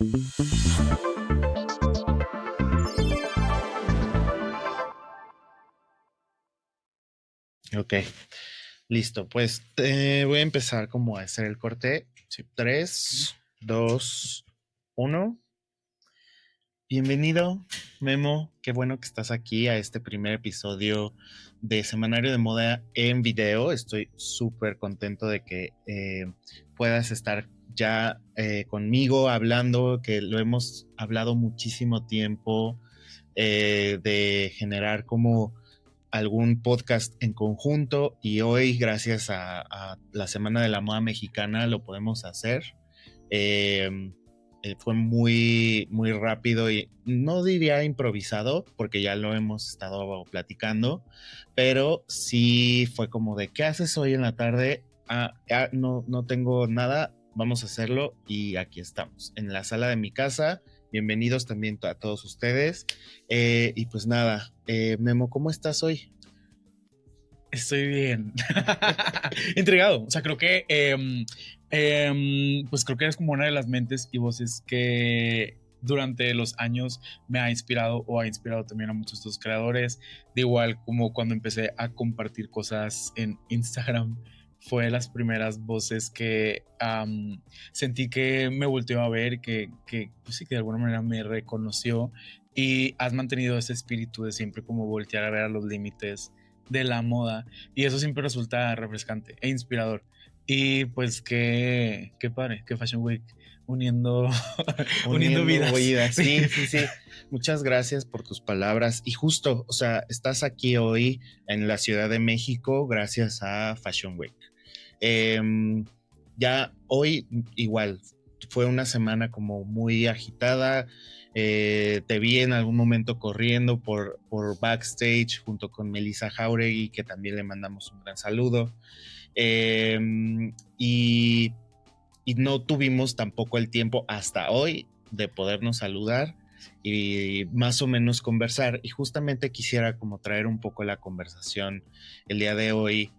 Ok, listo. Pues voy a empezar como a hacer el corte. Sí. 3, 2, 1. Bienvenido, Memo. Qué bueno que estás aquí a este primer episodio de Semanario de Moda en video. Estoy súper contento de que puedas estar ya conmigo hablando, que lo hemos hablado muchísimo tiempo, de generar como algún podcast en conjunto, y hoy, gracias a la Semana de la Moda Mexicana, lo podemos hacer. Fue muy, muy rápido y no diría improvisado, porque ya lo hemos estado platicando, pero sí fue como de, ¿qué haces hoy en la tarde? No tengo nada, vamos a hacerlo, y aquí estamos, en la sala de mi casa. Bienvenidos también a todos ustedes. Y pues nada, Memo, ¿cómo estás hoy? Estoy bien. Intrigado. O sea, creo que pues creo que eres como una de las mentes y voces que durante los años me ha inspirado o ha inspirado también a muchos de estos creadores. De igual como cuando empecé a compartir cosas en Instagram, fue de las primeras voces que sentí que me volteó a ver, pues sí, que de alguna manera me reconoció, y has mantenido ese espíritu de siempre como voltear a ver a los límites de la moda, y eso siempre resulta refrescante e inspirador. Y pues qué padre, que Fashion Week uniendo vidas. Sí. Muchas gracias por tus palabras. Y justo, o sea, estás aquí hoy en la Ciudad de México gracias a Fashion Week. Ya hoy igual fue una semana como muy agitada. Te vi en algún momento corriendo por backstage junto con Melissa Jauregui, que también le mandamos un gran saludo. Y no tuvimos tampoco el tiempo hasta hoy de podernos saludar y más o menos conversar. Y justamente quisiera como traer un poco la conversación el día de hoy,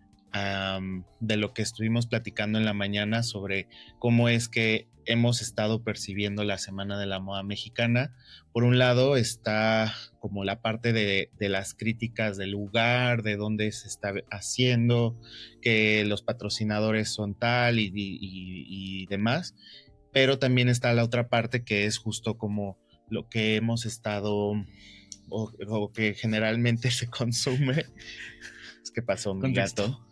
de lo que estuvimos platicando en la mañana sobre cómo es que hemos estado percibiendo la Semana de la Moda Mexicana. Por un lado está como la parte de las críticas del lugar, de dónde se está haciendo, que los patrocinadores son tal y demás, pero también está la otra parte, que es justo como lo que hemos estado o que generalmente se consume. ¿Qué pasó, mi gato?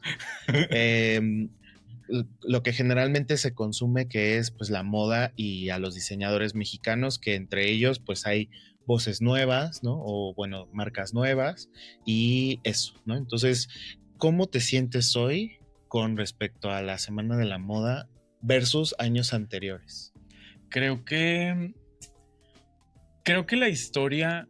Lo que generalmente se consume, que es pues la moda y a los diseñadores mexicanos, que entre ellos pues hay voces nuevas, ¿no? O bueno, marcas nuevas y eso, ¿no? Entonces, ¿cómo te sientes hoy con respecto a la Semana de la Moda versus años anteriores? Creo que la historia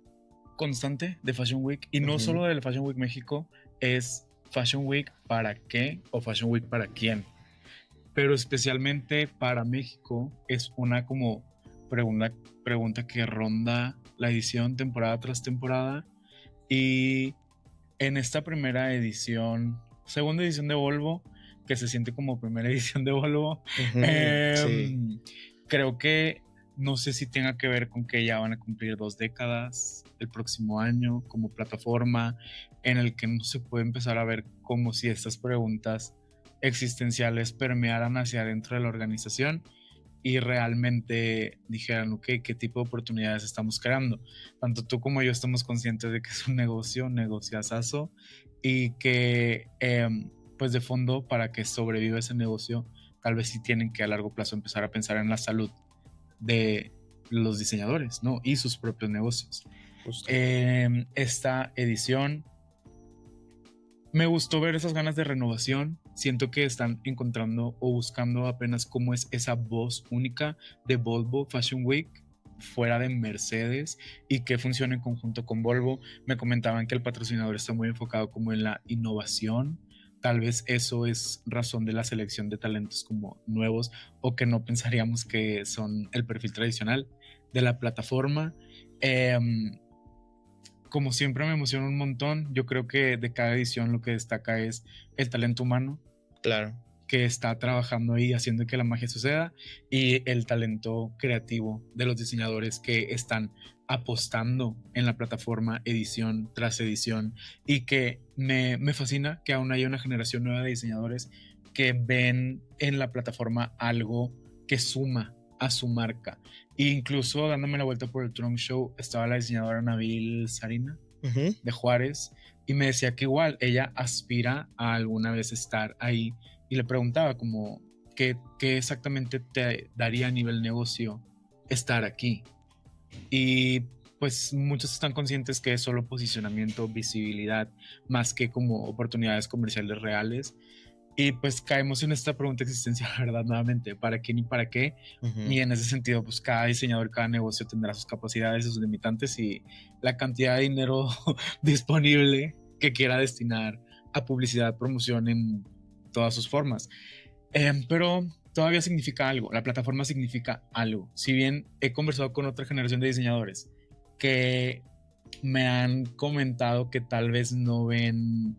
constante de Fashion Week, y no solo del Fashion Week México, es Fashion Week para qué o Fashion Week para quién. Pero especialmente para México es una como pregunta que ronda la edición temporada tras temporada. Y en esta primera edición, segunda edición de Volvo, que se siente como primera edición de Volvo, Sí. creo que no sé si tenga que ver con que ya van a cumplir 2 décadas el próximo año como plataforma, en el que no se puede empezar a ver como si estas preguntas existenciales permearan hacia adentro de la organización y realmente dijeran, ok, ¿qué tipo de oportunidades estamos creando? Tanto tú como yo estamos conscientes de que es un negociazazo, y que pues de fondo, para que sobreviva ese negocio, tal vez sí tienen que a largo plazo empezar a pensar en la salud de los diseñadores, ¿no? Y sus propios negocios. Esta edición me gustó ver esas ganas de renovación. Siento que están encontrando o buscando apenas cómo es esa voz única de Volvo Fashion Week fuera de Mercedes, y que funcione en conjunto con Volvo. Me comentaban que el patrocinador está muy enfocado como en la innovación. Tal vez eso es razón de la selección de talentos como nuevos, o que no pensaríamos que son el perfil tradicional de la plataforma. Como siempre me emociona un montón. Yo creo que de cada edición lo que destaca es el talento humano. Claro. que está trabajando ahí haciendo que la magia suceda y el talento creativo de los diseñadores que están apostando en la plataforma edición tras edición y que me fascina que aún haya una generación nueva de diseñadores que ven en la plataforma algo que suma a su marca. E incluso dándome la vuelta por el Trunk Show estaba la diseñadora Nabil Sarina de Juárez y me decía que igual ella aspira a alguna vez estar ahí y le preguntaba como qué exactamente te daría a nivel negocio estar aquí. Y pues muchos están conscientes que es solo posicionamiento, visibilidad, más que como oportunidades comerciales reales. Y pues caemos en esta pregunta existencial, ¿verdad? Nuevamente, ¿para qué ni para qué? Y en ese sentido, pues cada diseñador, cada negocio tendrá sus capacidades, sus limitantes y la cantidad de dinero disponible que quiera destinar a publicidad, promoción en todas sus formas. Pero todavía significa algo, la plataforma significa algo. Si bien he conversado con otra generación de diseñadores que me han comentado que tal vez no ven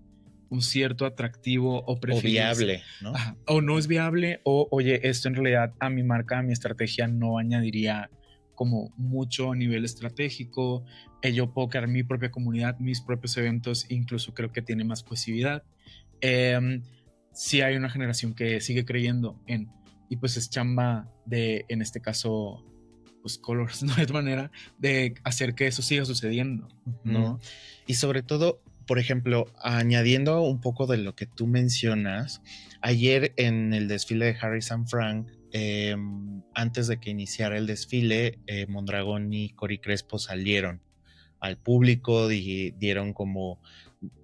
un cierto atractivo o viable, ¿no? O no es viable, o oye, esto en realidad a mi marca, a mi estrategia no añadiría como mucho a nivel estratégico. Yo puedo crear mi propia comunidad, mis propios eventos, incluso creo que tiene más cohesividad. Sí hay una generación que sigue creyendo en, y pues es chamba de, en este caso, pues Colors, no es manera de hacer que eso siga sucediendo, ¿no? Y sobre todo, por ejemplo, añadiendo un poco de lo que tú mencionas, ayer en el desfile de Harry and Frank, antes de que iniciara el desfile, Mondragón y Cori Crespo salieron al público, dieron como,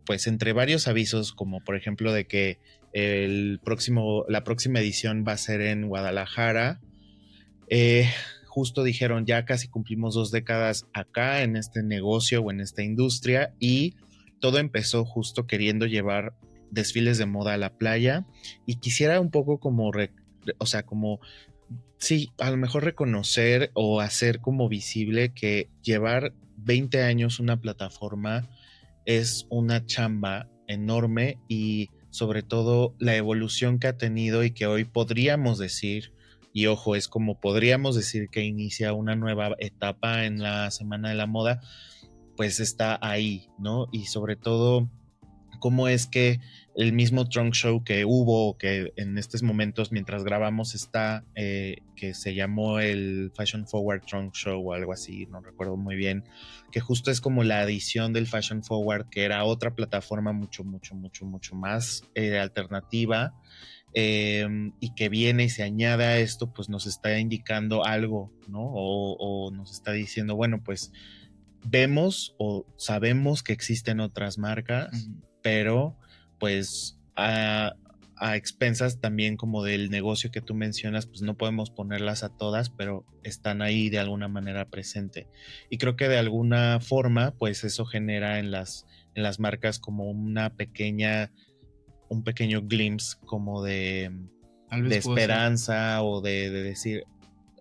pues entre varios avisos, como por ejemplo de que la próxima edición va a ser en Guadalajara. Justo dijeron, ya casi cumplimos 2 décadas acá en este negocio o en esta industria, y todo empezó justo queriendo llevar desfiles de moda a la playa, y quisiera un poco como, o sea, como, sí, a lo mejor reconocer o hacer como visible que llevar 20 años una plataforma es una chamba enorme, y sobre todo la evolución que ha tenido y que hoy podríamos decir, y ojo, es como podríamos decir que inicia una nueva etapa en la Semana de la Moda, pues está ahí, ¿no? Y sobre todo, cómo es que el mismo Trunk Show que hubo, que en estos momentos mientras grabamos está, que se llamó el Fashion Forward Trunk Show o algo así, no recuerdo muy bien, que justo es como la adición del Fashion Forward, que era otra plataforma mucho más alternativa, y que viene y se añade a esto, pues nos está indicando algo, ¿no? O nos está diciendo, bueno, pues vemos o sabemos que existen otras marcas, pero pues a expensas también como del negocio que tú mencionas, pues no podemos ponerlas a todas, pero están ahí de alguna manera presente. Y creo que de alguna forma, pues eso genera en las marcas como un pequeño glimpse como de esperanza, o de decir,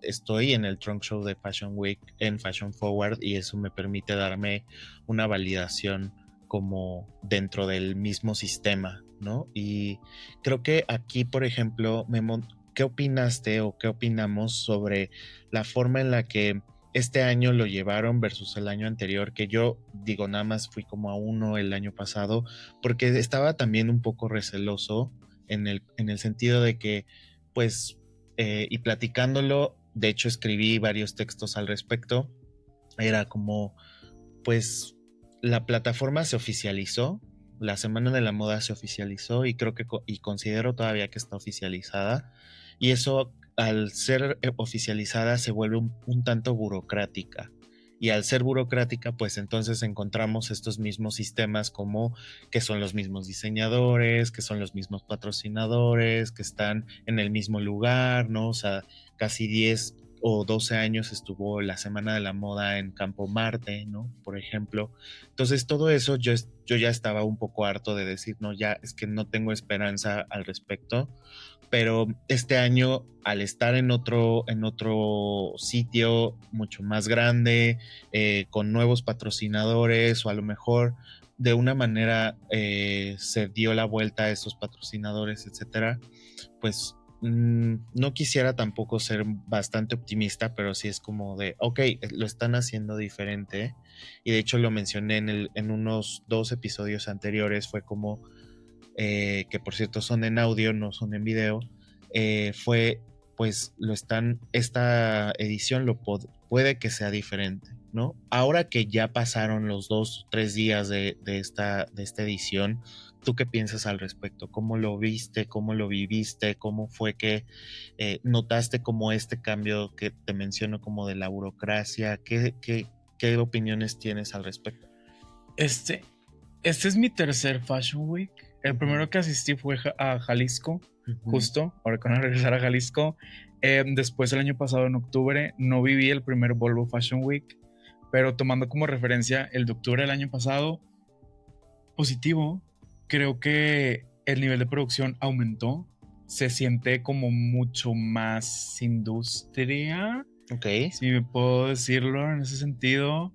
estoy en el Trunk Show de Fashion Week en Fashion Forward, y eso me permite darme una validación como dentro del mismo sistema, ¿no? Y creo que aquí, por ejemplo, Memo, ¿qué opinaste o qué opinamos sobre la forma en la que este año lo llevaron versus el año anterior? Que yo digo, nada más fui como a uno el año pasado, porque estaba también un poco receloso en el sentido de que, pues, y platicándolo, de hecho escribí varios textos al respecto, era como, pues, la plataforma se oficializó, la Semana de la Moda se oficializó, y creo que y considero todavía que está oficializada, y eso al ser oficializada se vuelve un tanto burocrática, y al ser burocrática, pues entonces encontramos estos mismos sistemas, como que son los mismos diseñadores, que son los mismos patrocinadores, que están en el mismo lugar, ¿no? O sea, casi 10 o 12 años estuvo la Semana de la Moda en Campo Marte, ¿no? Por ejemplo. Entonces todo eso yo ya estaba un poco harto de decir, no, ya es que no tengo esperanza al respecto, pero este año, al estar en otro sitio mucho más grande, con nuevos patrocinadores, o a lo mejor de una manera se dio la vuelta a esos patrocinadores, etcétera, pues no quisiera tampoco ser bastante optimista, pero sí es como de, ok, lo están haciendo diferente. Y de hecho lo mencioné en unos 2 episodios anteriores, fue como, que por cierto son en audio, no son en video, fue, pues esta edición puede que sea diferente, ¿no? Ahora que ya pasaron los 2 o 3 días de esta edición, ¿tú qué piensas al respecto? ¿Cómo lo viste? ¿Cómo lo viviste? ¿Cómo fue que notaste como este cambio que te menciono como de la burocracia? ¿Qué opiniones tienes al respecto? Este, este es mi tercer Fashion Week. El primero que asistí fue a Jalisco, justo, ahora que van a regresar a Jalisco. Después, el año pasado, en octubre, no viví el primer Volvo Fashion Week, pero tomando como referencia el de octubre del año pasado, positivo. Creo que el nivel de producción aumentó. Se siente como mucho más industria, Ok. si me puedo decirlo en ese sentido,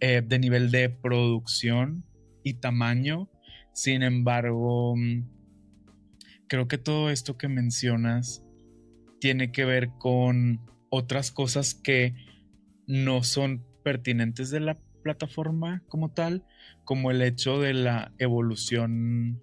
de nivel de producción y tamaño. Sin embargo, creo que todo esto que mencionas tiene que ver con otras cosas que no son pertinentes de la plataforma como tal, como el hecho de la evolución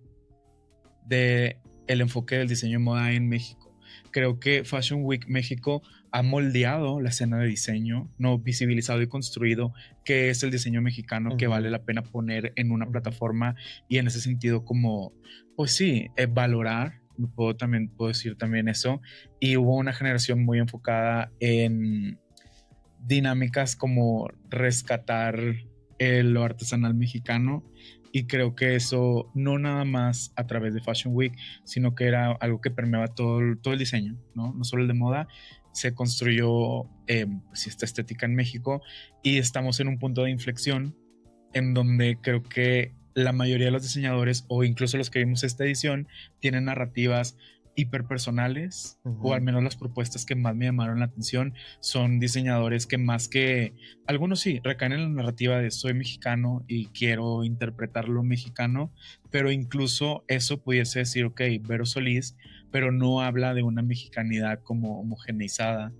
de el enfoque del diseño de moda en México. Creo que Fashion Week México ha moldeado la escena de diseño, no visibilizado y construido qué es el diseño mexicano que vale la pena poner en una plataforma, y en ese sentido como, pues sí, valorar, también puedo decir también eso, y hubo una generación muy enfocada en dinámicas como rescatar lo artesanal mexicano, y creo que eso no nada más a través de Fashion Week, sino que era algo que permeaba todo el diseño, ¿no? No solo el de moda. Se construyó pues, esta estética en México, y estamos en un punto de inflexión en donde creo que la mayoría de los diseñadores, o incluso los que vimos esta edición, tienen narrativas hiperpersonales, o al menos las propuestas que más me llamaron la atención son diseñadores que, más que algunos, sí recaen en la narrativa de soy mexicano y quiero interpretar lo mexicano, pero incluso eso pudiese decir, ok, Vero Solís, pero no habla de una mexicanidad como homogeneizada,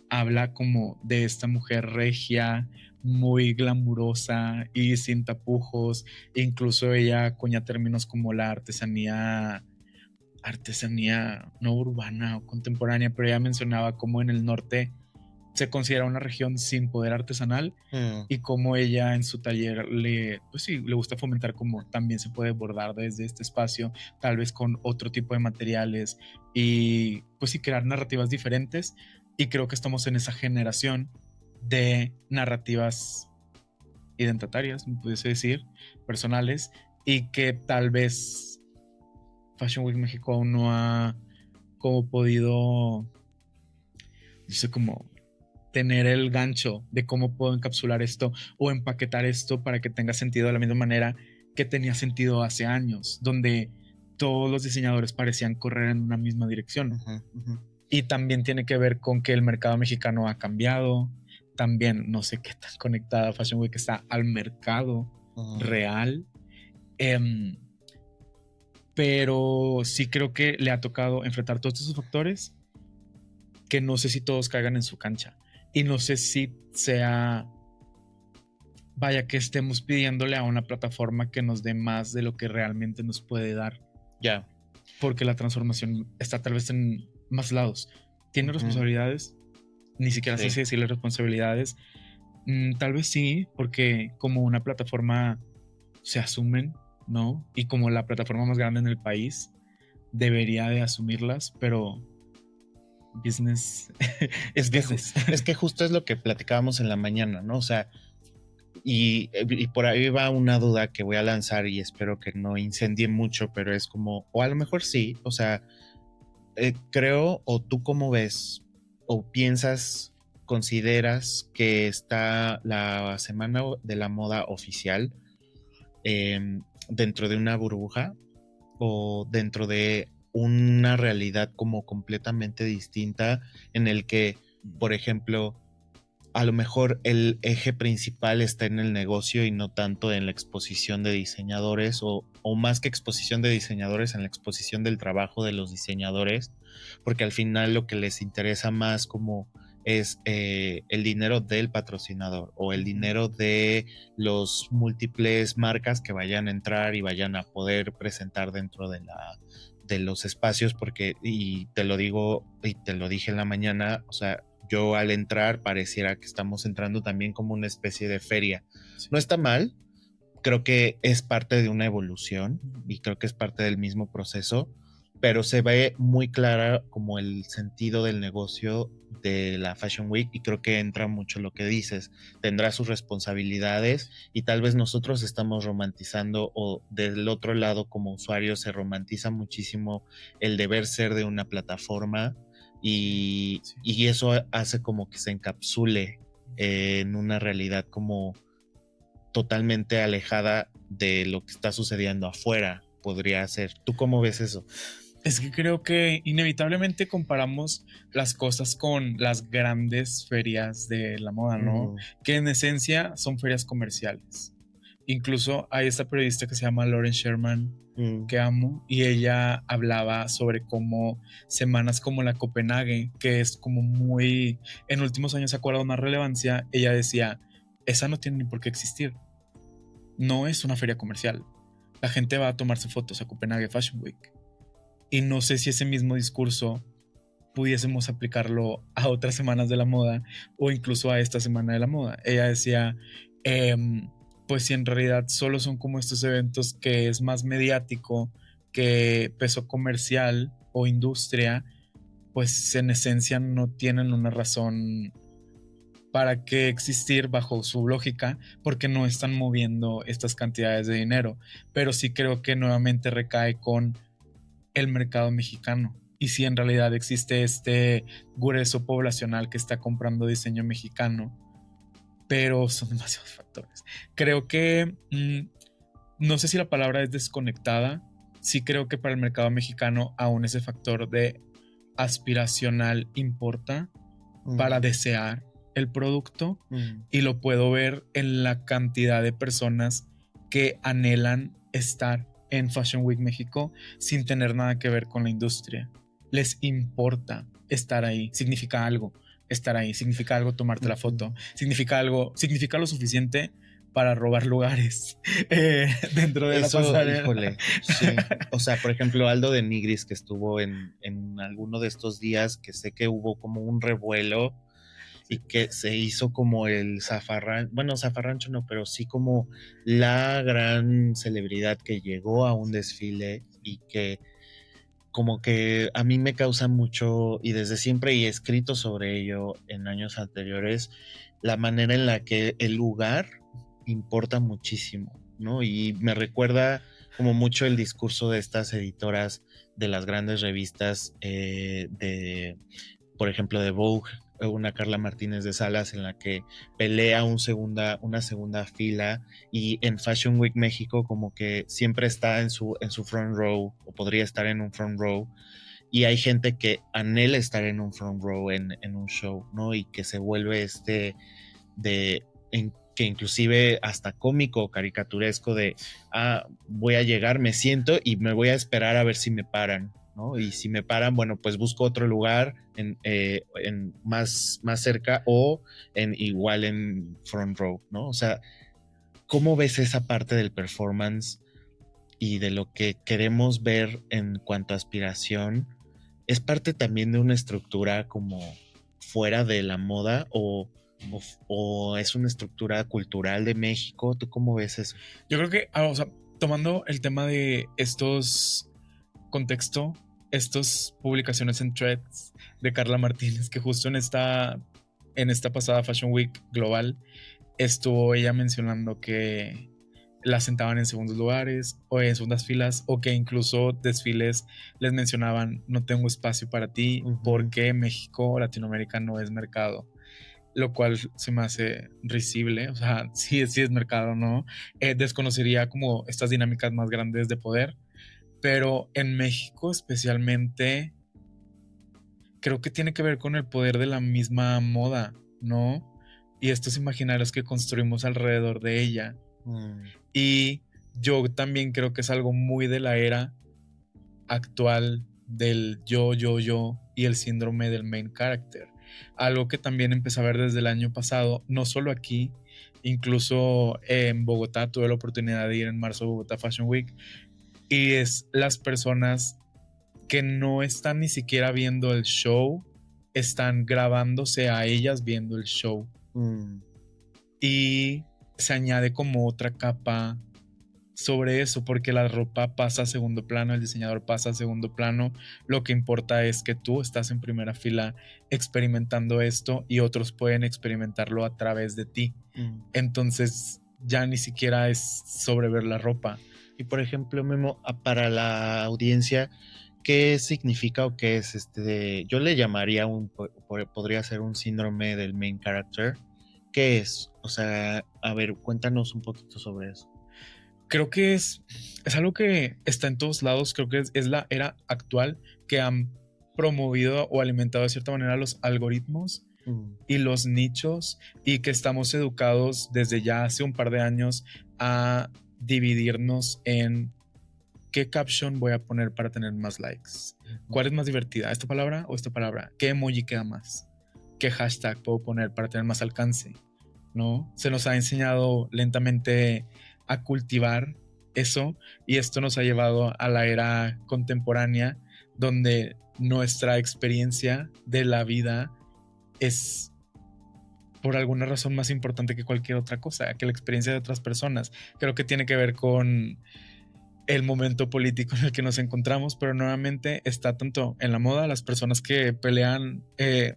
habla como de esta mujer regia, muy glamurosa y sin tapujos. Incluso ella acuña términos como la artesanía no urbana o contemporánea, pero ella mencionaba cómo en el norte se considera una región sin poder artesanal, y como ella en su taller pues sí, le gusta fomentar como también se puede bordar desde este espacio, tal vez con otro tipo de materiales, y pues sí, crear narrativas diferentes. Y creo que estamos en esa generación de narrativas identitarias, me pudiese decir, personales, y que tal vez Fashion Week México aún no ha como podido, no sé, como tener el gancho de cómo puedo encapsular esto o empaquetar esto para que tenga sentido de la misma manera que tenía sentido hace años, donde todos los diseñadores parecían correr en una misma dirección. Y también tiene que ver con que el mercado mexicano ha cambiado. También no sé qué tan conectada Fashion Week está al mercado real. Pero sí creo que le ha tocado enfrentar todos esos factores que no sé si todos caigan en su cancha. Y no sé si sea, vaya, que estemos pidiéndole a una plataforma que nos dé más de lo que realmente nos puede dar. Ya. Porque la transformación está tal vez en más lados. ¿Tiene responsabilidades? Ni siquiera sé si decirle responsabilidades. Tal vez sí, porque como una plataforma se asumen, ¿no? Y como la plataforma más grande en el país, debería de asumirlas, pero business es business. Es que justo es lo que platicábamos en la mañana, ¿no? O sea, y por ahí va una duda que voy a lanzar y espero que no incendie mucho, pero es como, o a lo mejor sí, o sea, creo, o tú cómo ves, o piensas, consideras que está la semana de la moda oficial dentro de una burbuja o dentro de una realidad como completamente distinta en el que, por ejemplo, a lo mejor el eje principal está en el negocio y no tanto en la exposición de diseñadores o más que exposición de diseñadores, en la exposición del trabajo de los diseñadores, porque al final lo que les interesa más como es el dinero del patrocinador o el dinero de los múltiples marcas que vayan a entrar y vayan a poder presentar dentro de los espacios, porque, y te lo digo y te lo dije en la mañana, o sea, yo al entrar pareciera que estamos entrando también como una especie de feria. Sí. No está mal, creo que es parte de una evolución y creo que es parte del mismo proceso, pero se ve muy clara como el sentido del negocio de la Fashion Week y creo que entra mucho lo que dices, tendrá sus responsabilidades y tal vez nosotros estamos romantizando o del otro lado como usuario se romantiza muchísimo el deber ser de una plataforma y eso hace como que se encapsule en una realidad como totalmente alejada de lo que está sucediendo afuera, podría ser. ¿Tú cómo ves eso? Es que creo que inevitablemente comparamos las cosas con las grandes ferias de la moda, ¿no? Que en esencia son ferias comerciales. Incluso hay esta periodista que se llama Lauren Sherman, que amo, y ella hablaba sobre cómo semanas como la Copenhague, que es como muy, en últimos años se ha cobrado más relevancia, ella decía, esa no tiene ni por qué existir. No es una feria comercial. La gente va a tomarse fotos a Copenhague Fashion Week. Y no sé si ese mismo discurso pudiésemos aplicarlo a otras semanas de la moda o incluso a esta semana de la moda. Ella decía, pues si en realidad solo son como estos eventos que es más mediático que peso comercial o industria, pues en esencia no tienen una razón para qué existir bajo su lógica, porque no están moviendo estas cantidades de dinero. Pero sí creo que nuevamente recae con el mercado mexicano y si en realidad existe este grueso poblacional que está comprando diseño mexicano, pero son demasiados factores. Creo que no sé si la palabra es desconectada, sí creo que para el mercado mexicano aún ese factor de aspiracional importa para desear el producto y lo puedo ver en la cantidad de personas que anhelan estar en Fashion Week México sin tener nada que ver con la industria. Les importa estar ahí, significa algo estar ahí, significa algo tomarte la foto, significa algo, significa lo suficiente para robar lugares dentro de eso, la pasarela. Híjole, sí. O sea, por ejemplo, Aldo de Nigris, que estuvo en alguno de estos días, que sé que hubo como un revuelo y que se hizo como el zafarrancho, bueno, zafarrancho no, pero sí como la gran celebridad que llegó a un desfile y que como que a mí me causa mucho, y desde siempre he escrito sobre ello en años anteriores, la manera en la que el lugar importa muchísimo, ¿no? Y me recuerda como mucho el discurso de estas editoras de las grandes revistas por ejemplo, de Vogue, una Carla Martínez de Salas en la que pelea una segunda fila y en Fashion Week México como que siempre está en su front row o podría estar en un front row y hay gente que anhela estar en un front row en un show, ¿no? Y que se vuelve que inclusive hasta cómico o caricaturesco de, voy a llegar, me siento y me voy a esperar a ver si me paran, ¿no? Y si me paran, bueno, pues busco otro lugar en más cerca o igual en front row, ¿no? O sea, ¿cómo ves esa parte del performance y de lo que queremos ver en cuanto a aspiración? ¿Es parte también de una estructura como fuera de la moda o es una estructura cultural de México? ¿Tú cómo ves eso? Yo creo que, o sea, tomando el tema de estos contexto, estas publicaciones en threads de Carla Martínez, que justo en esta pasada Fashion Week global estuvo ella mencionando que la sentaban en segundos lugares o en segundas filas o que incluso desfiles les mencionaban no tengo espacio para ti porque México o Latinoamérica no es mercado, lo cual se me hace risible, o sea, sí es mercado, ¿no? Desconocería como estas dinámicas más grandes de poder, pero en México especialmente creo que tiene que ver con el poder de la misma moda, ¿no? y estos imaginarios que construimos alrededor de ella. Y yo también creo que es algo muy de la era actual del yo y el síndrome del main character. Algo que también empecé a ver desde el año pasado, no solo aquí, incluso en Bogotá tuve la oportunidad de ir en marzo a Bogotá Fashion Week, y es las personas que no están ni siquiera viendo el show, están grabándose a ellas viendo el show. Y se añade como otra capa sobre eso, porque la ropa pasa a segundo plano, el diseñador pasa a segundo plano, lo que importa es que tú estás en primera fila experimentando esto y otros pueden experimentarlo a través de ti. Entonces ya ni siquiera es sobre ver la ropa. Y por ejemplo, Memo, para la audiencia, ¿qué significa o qué es yo le llamaría podría ser un síndrome del main character? ¿Qué es? O sea, a ver, cuéntanos un poquito sobre eso. Creo que es algo que está en todos lados. Creo que es la era actual que han promovido o alimentado de cierta manera los algoritmos y los nichos, y que estamos educados desde ya hace un par de años a dividirnos en qué caption voy a poner para tener más likes, cuál es más divertida, esta palabra o esta palabra, qué emoji queda más, qué hashtag puedo poner para tener más alcance, ¿no? Se nos ha enseñado lentamente a cultivar eso, y esto nos ha llevado a la era contemporánea, donde nuestra experiencia de la vida es por alguna razón más importante que cualquier otra cosa, que la experiencia de otras personas. Creo que tiene que ver con el momento político en el que nos encontramos, pero nuevamente está tanto en la moda, las personas que pelean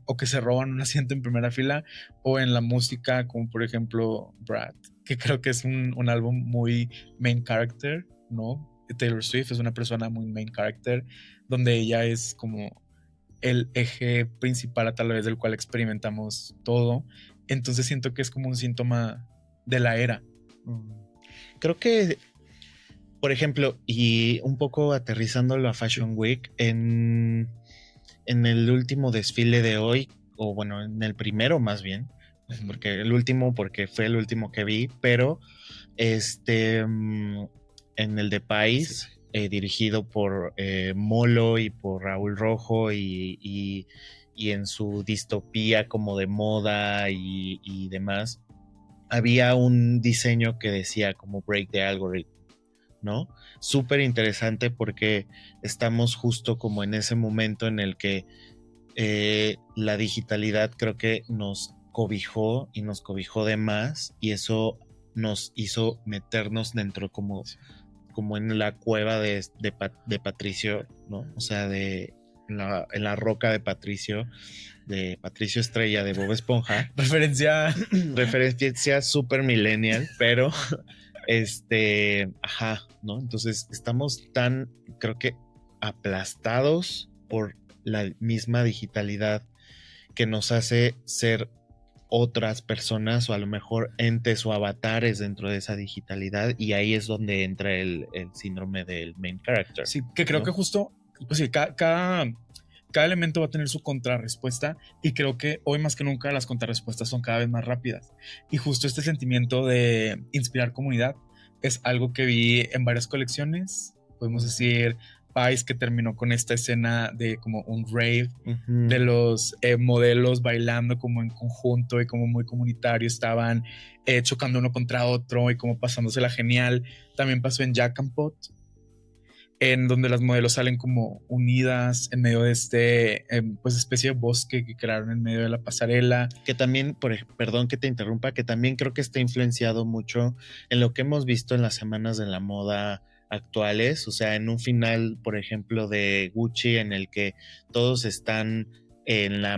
o que se roban un asiento en primera fila, o en la música, como por ejemplo Brad, que creo que es un álbum muy main character, ¿no? Taylor Swift es una persona muy main character, donde ella es como el eje principal a través del cual experimentamos todo. Entonces siento que es como un síntoma de la era. Creo que, por ejemplo, y un poco aterrizándolo a Fashion Week, en el último desfile de hoy, o bueno, en el primero más bien, porque fue el último que vi, pero en el de País, sí, dirigido por Molo y por Raúl Rojo, y en su distopía como de moda y demás, había un diseño que decía como Break the Algorithm, ¿no? Súper interesante porque estamos justo como en ese momento en el que la digitalidad creo que nos cobijó y nos cobijó de más, y eso nos hizo meternos dentro como en la cueva de Patricio, ¿no? O sea, en la roca de Patricio Estrella de Bob Esponja. Referencia super millennial, pero ajá, ¿no? Entonces estamos tan, creo que, aplastados por la misma digitalidad que nos hace ser otras personas, o a lo mejor entes o avatares dentro de esa digitalidad, y ahí es donde entra el síndrome del main character. Sí, que creo, ¿no?, que justo, pues sí, cada elemento va a tener su contrarrespuesta, y creo que hoy más que nunca las contrarrespuestas son cada vez más rápidas, y justo este sentimiento de inspirar comunidad es algo que vi en varias colecciones. Podemos decir Vice, que terminó con esta escena de como un rave, de los modelos bailando como en conjunto y como muy comunitario, estaban chocando uno contra otro y como pasándosela genial. También pasó en Jack and Pot, en donde las modelos salen como unidas en medio de pues especie de bosque que crearon en medio de la pasarela. Que también, perdón que te interrumpa, que también creo que está influenciado mucho en lo que hemos visto en las semanas de la moda actuales. O sea, en un final, por ejemplo, de Gucci, en el que todos están en la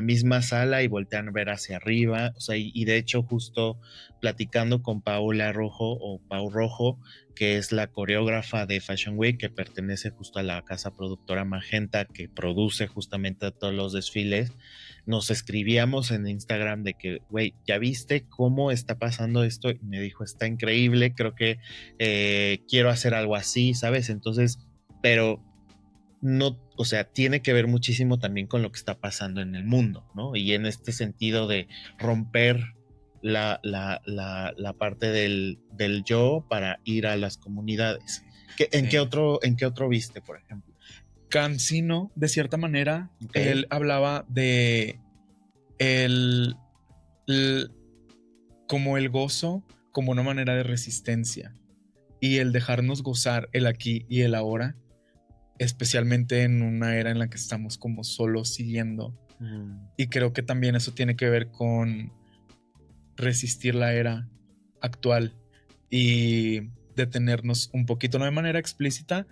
misma sala y voltean a ver hacia arriba. O sea, y de hecho, justo platicando con Paula Rojo, o Pau Rojo, que es la coreógrafa de Fashion Week, que pertenece justo a la casa productora Magenta, que produce justamente todos los desfiles, nos escribíamos en Instagram de que, güey, ¿ya viste cómo está pasando esto? Y me dijo, está increíble, creo que quiero hacer algo así, ¿sabes? Entonces, pero no, o sea, tiene que ver muchísimo también con lo que está pasando en el mundo, ¿no? Y en este sentido de romper la parte del yo para ir a las comunidades. ¿En Sí. en qué otro viste, por ejemplo? Cansino, de cierta manera, Okay. él hablaba de el, el- como el gozo, como una manera de resistencia y el dejarnos gozar el aquí y el ahora, especialmente en una era en la que estamos como solo siguiendo. Y creo que también eso tiene que ver con resistir la era actual y detenernos un poquito, no de manera explícita,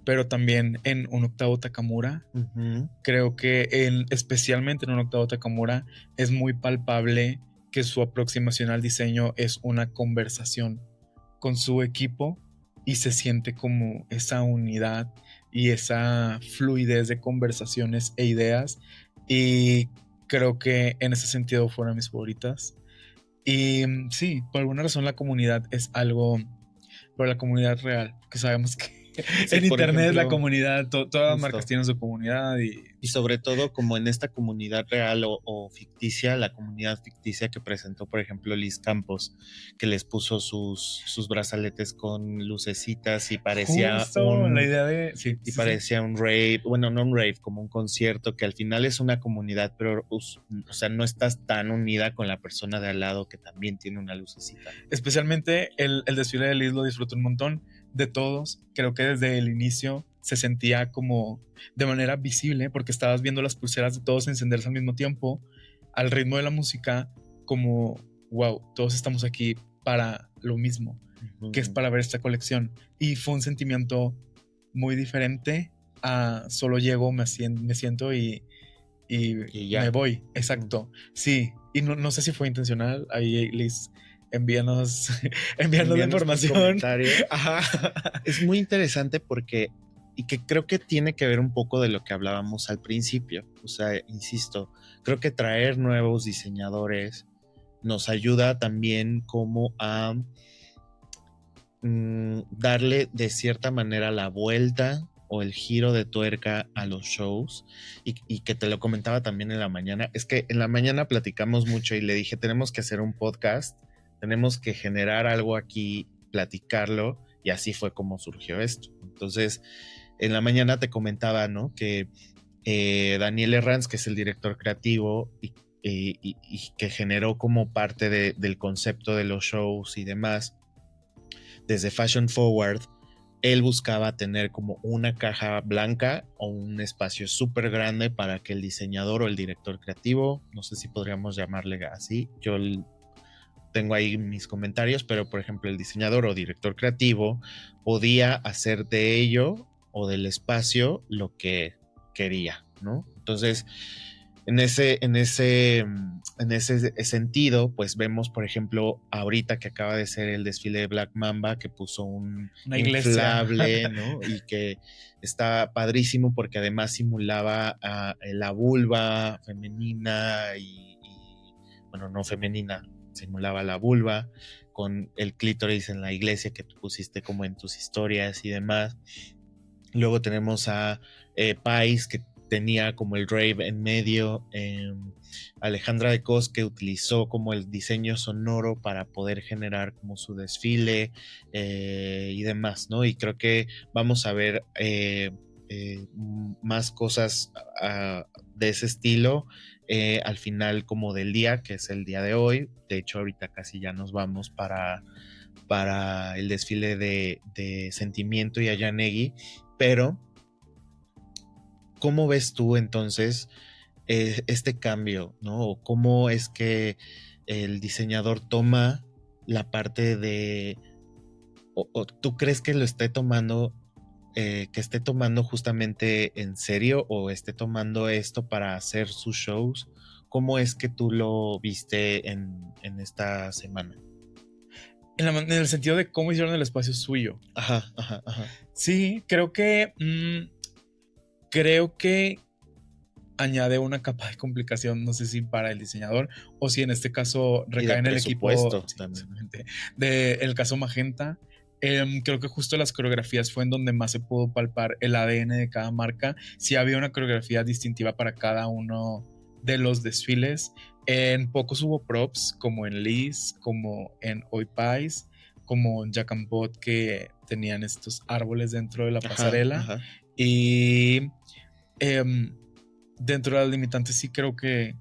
pero también en un Octavo Takamura. Creo que especialmente en un Octavo Takamura es muy palpable que su aproximación al diseño es una conversación con su equipo y se siente como esa unidad y esa fluidez de conversaciones e ideas, y creo que en ese sentido fueron mis favoritas. Y sí, por alguna razón la comunidad es algo, pero la comunidad real, porque sabemos que Sí, en por internet la ejemplo, comunidad, todas las marcas justo. tienen su comunidad Y sobre todo como en esta comunidad real o ficticia, la comunidad ficticia que presentó, por ejemplo, Liz Campos, que les puso sus brazaletes con lucecitas y parecía justo la idea de... Sí, y sí, sí. parecía un rave, bueno, no un rave, como un concierto, que al final es una comunidad, pero, o sea, no estás tan unida con la persona de al lado que también tiene una lucecita. Especialmente el desfile de Liz lo disfruto un montón. De todos, creo que desde el inicio se sentía como de manera visible, porque estabas viendo las pulseras de todos encenderse al mismo tiempo, al ritmo de la música, como, wow, todos estamos aquí para lo mismo, que es para ver esta colección. Y fue un sentimiento muy diferente a solo llego, me siento y ya. me voy. Exacto. Sí, y no sé si fue intencional. Ahí, Liz, envíanos la información. Ajá. Es muy interesante porque, y que creo que tiene que ver un poco de lo que hablábamos al principio. O sea, insisto, creo que traer nuevos diseñadores nos ayuda también como a darle de cierta manera la vuelta o el giro de tuerca a los shows, y que te lo comentaba también en la mañana. Es que en la mañana platicamos mucho y le dije, tenemos que hacer un podcast, tenemos que generar algo aquí, platicarlo, y así fue como surgió esto. Entonces, en la mañana te comentaba, ¿no? Que Daniel Herranz, que es el director creativo y que generó como parte del concepto de los shows y demás, desde Fashion Forward, él buscaba tener como una caja blanca o un espacio súper grande para que el diseñador o el director creativo, no sé si podríamos llamarle así, yo tengo ahí mis comentarios, pero por ejemplo el diseñador o director creativo podía hacer de ello o del espacio lo que quería, ¿no? Entonces, en ese sentido, pues vemos, por ejemplo, ahorita que acaba de ser el desfile de Black Mamba, que puso una inflable, ¿no? Y que está padrísimo porque además simulaba la vulva femenina y, bueno, no femenina, simulaba la vulva con el clítoris en la iglesia que tú pusiste como en tus historias y demás. Luego tenemos a Pais, que tenía como el rave en medio, Alejandra de Cos, que utilizó como el diseño sonoro para poder generar como su desfile y demás, ¿no? Y creo que vamos a ver más cosas de ese estilo al final como del día, que es el día de hoy. De hecho, ahorita casi ya nos vamos para el desfile de Sentimiento y Ayanegui, pero ¿cómo ves tú entonces este cambio, ¿no? ¿Cómo es que el diseñador toma la parte de, o tú crees que lo esté tomando, que esté tomando justamente en serio o esté tomando esto para hacer sus shows? ¿Cómo es que tú lo viste en esta semana? En el sentido de cómo hicieron el espacio suyo. Ajá. Sí, creo que añade una capa de complicación, no sé si para el diseñador o si en este caso recae en el equipo también. el caso Magenta, Creo que justo las coreografías fue en donde más se pudo palpar el ADN de cada marca. Sí había una coreografía distintiva para cada uno de los desfiles. En pocos hubo props, como en Liz, como en Hoy Pais, como en Jack and Bot, que tenían estos árboles dentro de la Ajá, pasarela. ajá. Y em, dentro de las limitantes sí creo que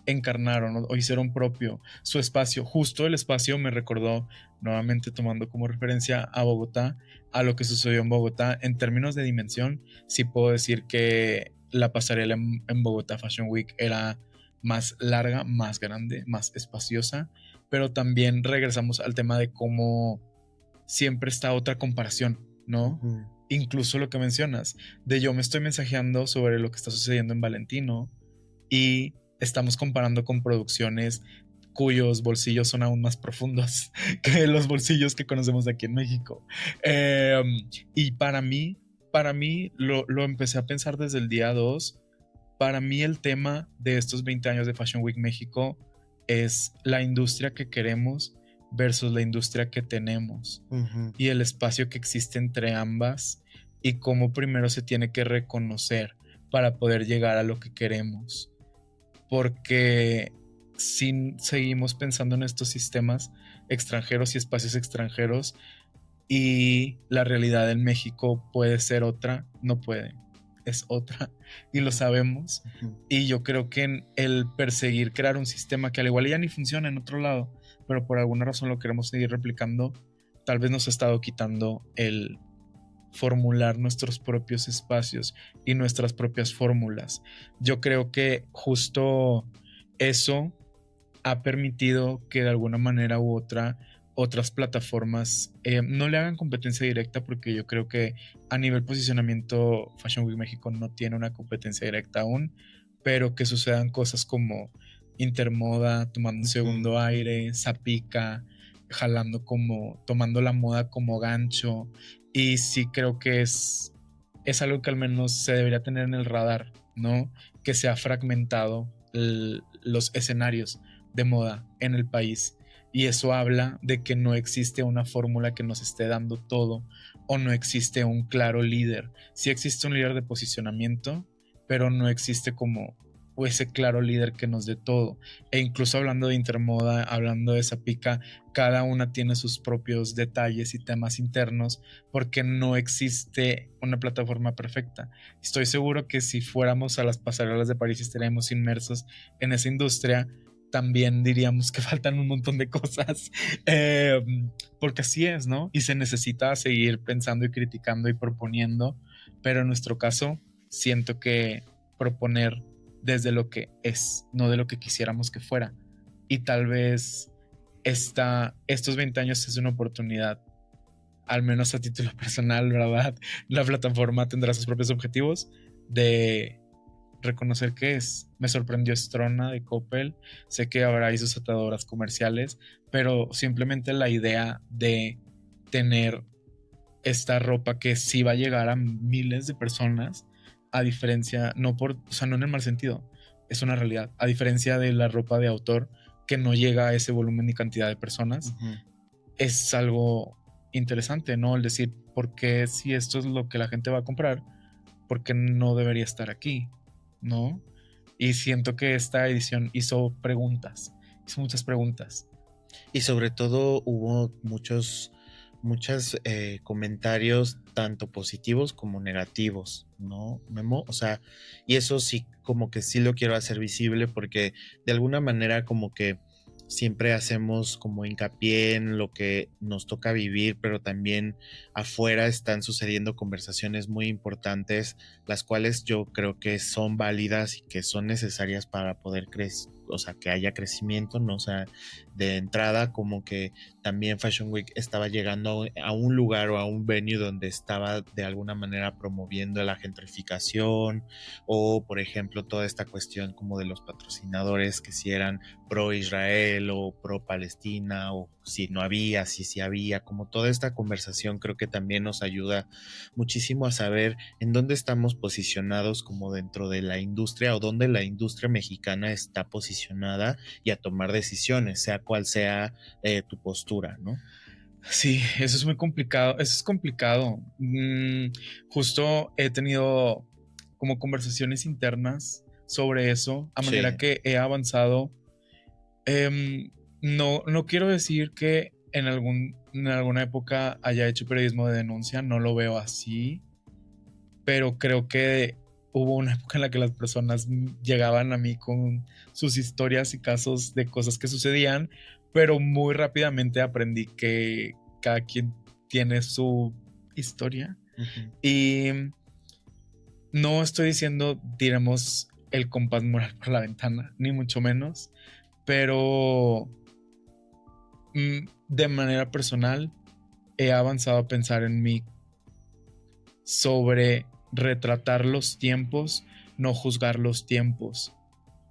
encarnaron o hicieron propio su espacio. Justo el espacio me recordó, nuevamente tomando como referencia a Bogotá, a lo que sucedió en Bogotá. En términos de dimensión, sí puedo decir que la pasarela en Bogotá Fashion Week era más larga, más grande, más espaciosa, pero también regresamos al tema de cómo siempre está otra comparación, ¿no? Ujú. Incluso lo que mencionas, de yo me estoy mensajeando sobre lo que está sucediendo en Valentino y estamos comparando con producciones cuyos bolsillos son aún más profundos que los bolsillos que conocemos de aquí en México. Eh, y para mí lo empecé a pensar desde el día 2. Para mí el tema de estos 20 años de Fashion Week México es la industria que queremos versus la industria que tenemos Ujú. y el espacio que existe entre ambas y cómo primero se tiene que reconocer para poder llegar a lo que queremos. Porque si seguimos pensando en estos sistemas extranjeros y espacios extranjeros y la realidad en México puede ser otra, no puede, es otra y lo sabemos. Ujú. Y yo creo que en el perseguir crear un sistema que al igual ya ni funciona en otro lado, pero por alguna razón lo queremos seguir replicando, tal vez nos ha estado quitando el formular nuestros propios espacios y nuestras propias fórmulas. Yo creo que justo eso ha permitido que de alguna manera u otra otras plataformas no le hagan competencia directa, porque yo creo que a nivel posicionamiento Fashion Week México no tiene una competencia directa aún, pero que sucedan cosas como Intermoda tomando un Ujú. segundo aire, Zapica jalando como, tomando la moda como gancho, y sí creo que es algo que al menos se debería tener en el radar, ¿no? Que se ha fragmentado los escenarios de moda en el país. Y eso habla de que no existe una fórmula que nos esté dando todo o no existe un claro líder. Sí existe un líder de posicionamiento, pero no existe como o ese claro líder que nos dé todo. E incluso hablando de Intermoda, hablando de Zapica, cada una tiene sus propios detalles y temas internos porque no existe una plataforma perfecta. Estoy seguro que si fuéramos a las pasarelas de París y estaríamos inmersos en esa industria, también diríamos que faltan un montón de cosas, eh, porque así es, ¿no? Y se necesita seguir pensando y criticando y proponiendo, pero en nuestro caso siento que proponer desde lo que es, no de lo que quisiéramos que fuera. Y tal vez estos 20 años es una oportunidad, al menos a título personal, ¿verdad? La plataforma tendrá sus propios objetivos de reconocer que es. Me sorprendió Strona de Coppel, sé que habrá ahí sus atadoras comerciales, pero simplemente la idea de tener esta ropa que sí va a llegar a miles de personas, a diferencia, no por, o sea, no en el mal sentido, es una realidad, a diferencia de la ropa de autor que no llega a ese volumen y cantidad de personas, Ujú. es algo interesante, ¿no? El decir, ¿por qué si esto es lo que la gente va a comprar? ¿Por qué no debería estar aquí? ¿No? Y siento que esta edición hizo muchas preguntas. Y sobre todo hubo muchos comentarios, tanto positivos como negativos, ¿no, Memo? O sea, y eso sí, como que sí lo quiero hacer visible porque de alguna manera como que siempre hacemos como hincapié en lo que nos toca vivir, pero también afuera están sucediendo conversaciones muy importantes, las cuales yo creo que son válidas y que son necesarias para poder crecer, o sea, que haya crecimiento, ¿no? O sea, de entrada como que también Fashion Week estaba llegando a un lugar o a un venue donde estaba de alguna manera promoviendo la gentrificación o por ejemplo toda esta cuestión como de los patrocinadores que si eran pro Israel o pro Palestina o si no había, si sí había, como toda esta conversación creo que también nos ayuda muchísimo a saber en dónde estamos posicionados como dentro de la industria o dónde la industria mexicana está posicionada y a tomar decisiones, sea cual sea tu postura, ¿no? Sí, eso es muy complicado. Eso es complicado. Justo he tenido como conversaciones internas sobre eso, a manera Sí. que he avanzado. No, no quiero decir que en alguna época haya hecho periodismo de denuncia, no lo veo así, pero creo que hubo una época en la que las personas llegaban a mí con sus historias y casos de cosas que sucedían, pero muy rápidamente aprendí que cada quien tiene su historia Ujú. y no estoy diciendo tiremos el compás moral por la ventana, ni mucho menos, pero de manera personal he avanzado a pensar en mí sobre retratar los tiempos, no juzgar los tiempos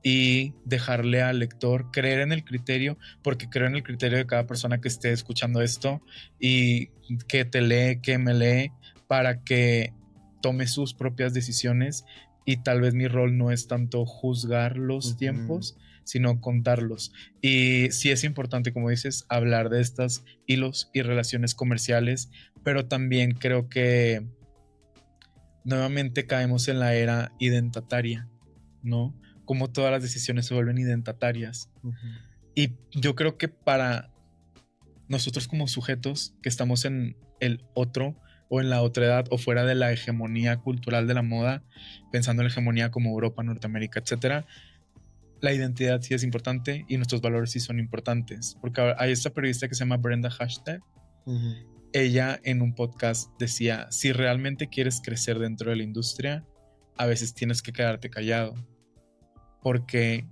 y dejarle al lector creer en el criterio, porque creo en el criterio de cada persona que esté escuchando esto y que te lee, que me lee, para que tome sus propias decisiones. Y tal vez mi rol no es tanto juzgar los Ujú. tiempos, sino contarlos. Y sí es importante, como dices, hablar de estas hilos y relaciones comerciales, pero también creo que nuevamente caemos en la era identataria, ¿no? Como todas las decisiones se vuelven identatarias. Ujú. Y yo creo que para nosotros como sujetos que estamos en el otro o en la otra edad o fuera de la hegemonía cultural de la moda, pensando en la hegemonía como Europa, Norteamérica, etcétera, la identidad sí es importante y nuestros valores sí son importantes. Porque hay esta periodista que se llama Brenda Hashtag. Ujú. Ella en un podcast decía, si realmente quieres crecer dentro de la industria, a veces tienes que quedarte callado, porque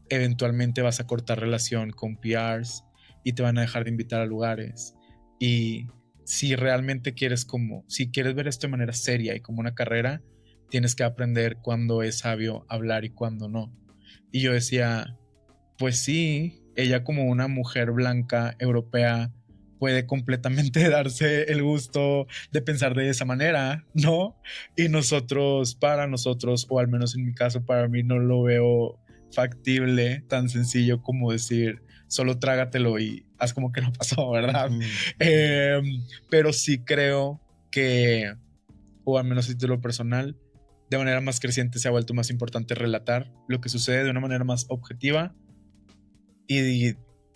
eventualmente vas a cortar relación con PRs y te van a dejar de invitar a lugares. Y si realmente quieres si quieres ver esto de manera seria y como una carrera, tienes que aprender cuándo es sabio hablar y cuándo no. Y yo decía, pues sí, ella como una mujer blanca europea puede completamente darse el gusto de pensar de esa manera, ¿no? Y nosotros, para nosotros, o al menos en mi caso, para mí no lo veo factible, tan sencillo como decir, solo trágatelo y haz como que no pasó, ¿verdad? Ujú. Eh, pero sí creo que, o al menos a título personal, de manera más creciente se ha vuelto más importante relatar lo que sucede de una manera más objetiva y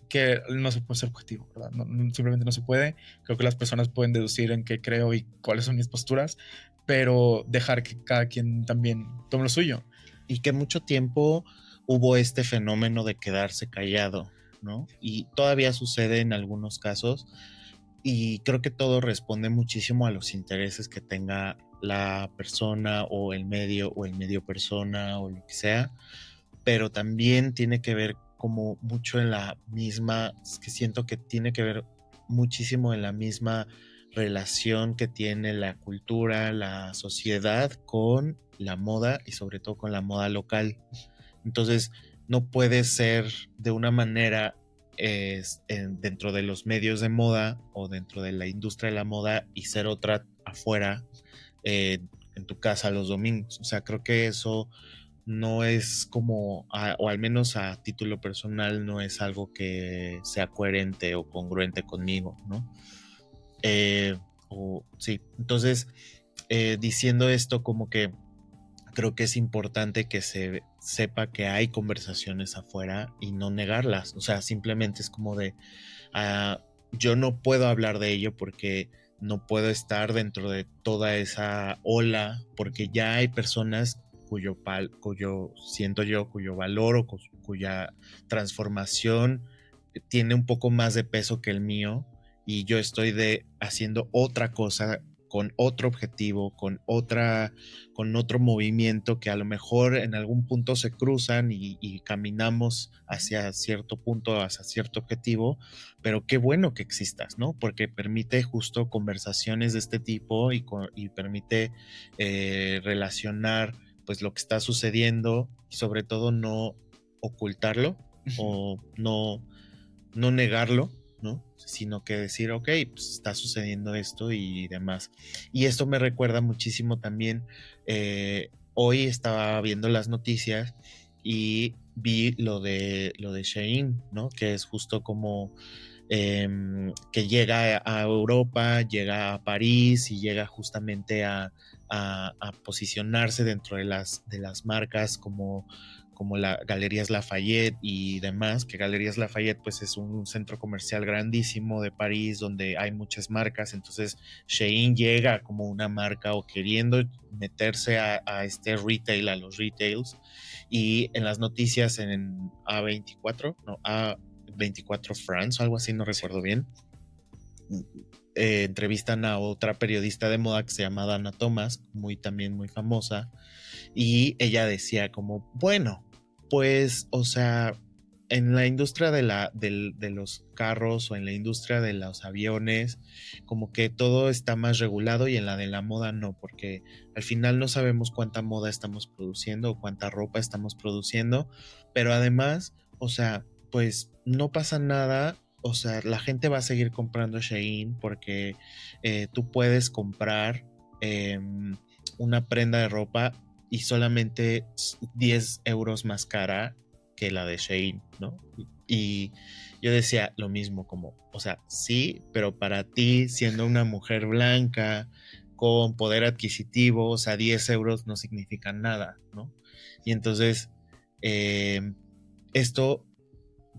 que no se puede ser objetivo, ¿verdad? Simplemente no se puede. Creo que las personas pueden deducir en qué creo y cuáles son mis posturas, pero dejar que cada quien también tome lo suyo. Y que mucho tiempo hubo este fenómeno de quedarse callado, ¿no? Y todavía sucede en algunos casos y creo que todo responde muchísimo a los intereses que tenga la persona o el medio persona o lo que sea, pero también tiene que ver como mucho en la misma, es que siento que tiene que ver muchísimo en la misma relación que tiene la cultura, la sociedad con la moda y sobre todo con la moda local. Entonces, no puede ser de una manera dentro de los medios de moda o dentro de la industria de la moda y ser otra afuera eh, en tu casa los domingos. O sea, creo que eso no es como, o al menos a título personal, no es algo que sea coherente o congruente conmigo, ¿no? Sí, entonces, diciendo esto, como que creo que es importante que se sepa que hay conversaciones afuera y no negarlas. O sea, simplemente es como de, yo no puedo hablar de ello porque no puedo estar dentro de toda esa ola, porque ya hay personas cuyo siento yo, cuyo valor o cuya transformación tiene un poco más de peso que el mío y yo estoy haciendo otra cosa con otro objetivo, con otro movimiento que a lo mejor en algún punto se cruzan y caminamos hacia cierto punto, hacia cierto objetivo, pero qué bueno que existas, ¿no? Porque permite justo conversaciones de este tipo y permite relacionar pues lo que está sucediendo y sobre todo no ocultarlo o no negarlo, ¿no? Sino que decir, ok, pues está sucediendo esto y demás. Y esto me recuerda muchísimo también, hoy estaba viendo las noticias y vi lo de Shein, ¿no? Que es justo como que llega a Europa, llega a París y llega justamente a posicionarse dentro de las marcas como la Galerías Lafayette y demás, que Galerías Lafayette pues es un centro comercial grandísimo de París donde hay muchas marcas, entonces Shein llega como una marca o queriendo meterse a este retail, a los retails, y en las noticias en A24, no, A24 France o algo así, no recuerdo bien, entrevistan a otra periodista de moda que se llama Dana Thomas, también muy famosa, y ella decía como, bueno, pues, o sea, en la industria de los carros o en la industria de los aviones, como que todo está más regulado y en la de la moda no, porque al final no sabemos cuánta moda estamos produciendo o cuánta ropa estamos produciendo, pero además, o sea, pues no pasa nada. O sea, la gente va a seguir comprando Shein porque tú puedes comprar una prenda de ropa y solamente 10 euros más cara que la de Shein, ¿no? Y yo decía lo mismo, como, o sea, sí, pero para ti, siendo una mujer blanca, con poder adquisitivo, o sea, 10 euros no significan nada, ¿no? Y entonces, esto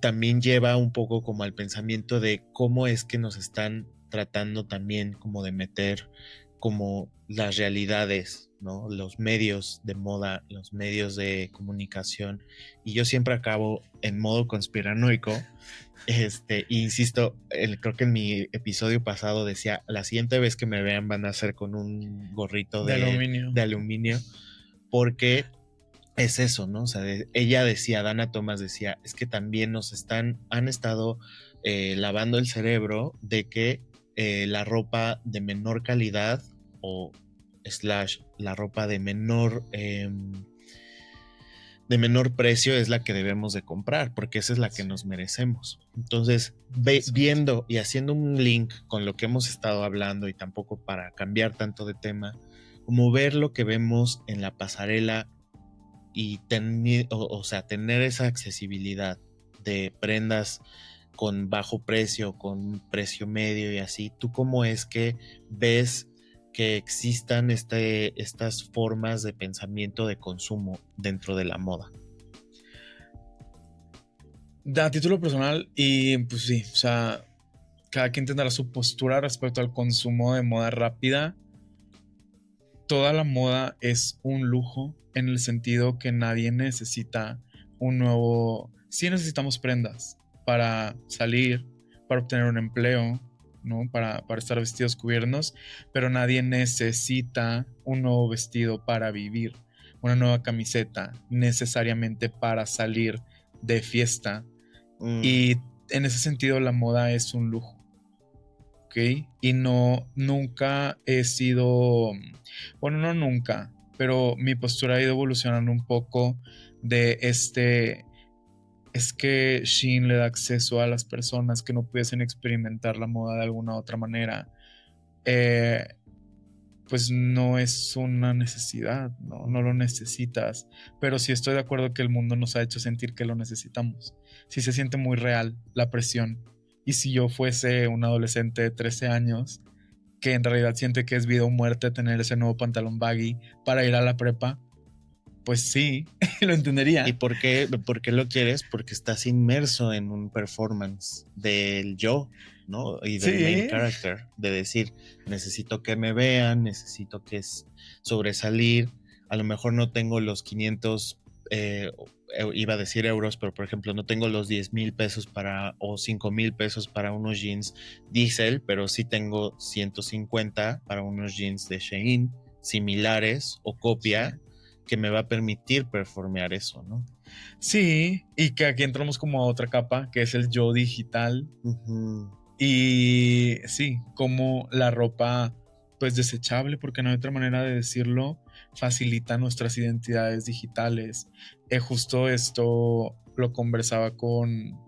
también lleva un poco como al pensamiento de cómo es que nos están tratando también como de meter como las realidades, ¿no? Los medios de moda, los medios de comunicación. Y yo siempre acabo en modo conspiranoico. Insisto, creo que en mi episodio pasado decía, la siguiente vez que me vean van a ser con un gorrito de aluminio, porque es eso, ¿no? O sea, ella decía, Dana Thomas decía, es que también han estado lavando el cerebro de que la ropa de menor calidad o slash la ropa de menor precio es la que debemos de comprar, porque esa es la que nos merecemos. Entonces, viendo y haciendo un link con lo que hemos estado hablando y tampoco para cambiar tanto de tema, como ver lo que vemos en la pasarela y tener esa accesibilidad de prendas con bajo precio, con precio medio y así. ¿Tú cómo es que ves que existan estas formas de pensamiento de consumo dentro de la moda? A título personal, y pues sí, o sea, cada quien tendrá su postura respecto al consumo de moda rápida. Toda la moda es un lujo en el sentido que nadie necesita un nuevo... Sí necesitamos prendas para salir, para obtener un empleo, ¿no? Para estar vestidos cubiertos, pero nadie necesita un nuevo vestido para vivir, una nueva camiseta necesariamente para salir de fiesta. Y en ese sentido la moda es un lujo. ¿Ok? Y nunca he sido, bueno, no nunca, pero mi postura ha ido evolucionando un poco de es que Shein le da acceso a las personas que no pudiesen experimentar la moda de alguna otra manera. Eh, pues no es una necesidad, no lo necesitas, pero sí estoy de acuerdo que el mundo nos ha hecho sentir que lo necesitamos. Sí se siente muy real la presión. Y si yo fuese un adolescente de 13 años, que en realidad siente que es vida o muerte tener ese nuevo pantalón baggy para ir a la prepa, pues sí, lo ¿Y entendería. por qué lo quieres? Porque estás inmerso en un performance del yo, ¿no? Y del main Sí, character, de decir, necesito que me vean, necesito que es sobresalir, a lo mejor no tengo los 500, iba a decir euros, pero por ejemplo no tengo los 10,000 pesos o 5,000 pesos para unos jeans Diesel, pero sí tengo 150 para unos jeans de Shein similares o copia. sí. Que me va a permitir performear eso, ¿no? Sí, y que aquí entramos como a otra capa, que es el yo digital. Uh-huh. Y sí, como la ropa, pues desechable, porque no hay otra manera de decirlo, facilita nuestras identidades digitales. Justo esto lo conversaba con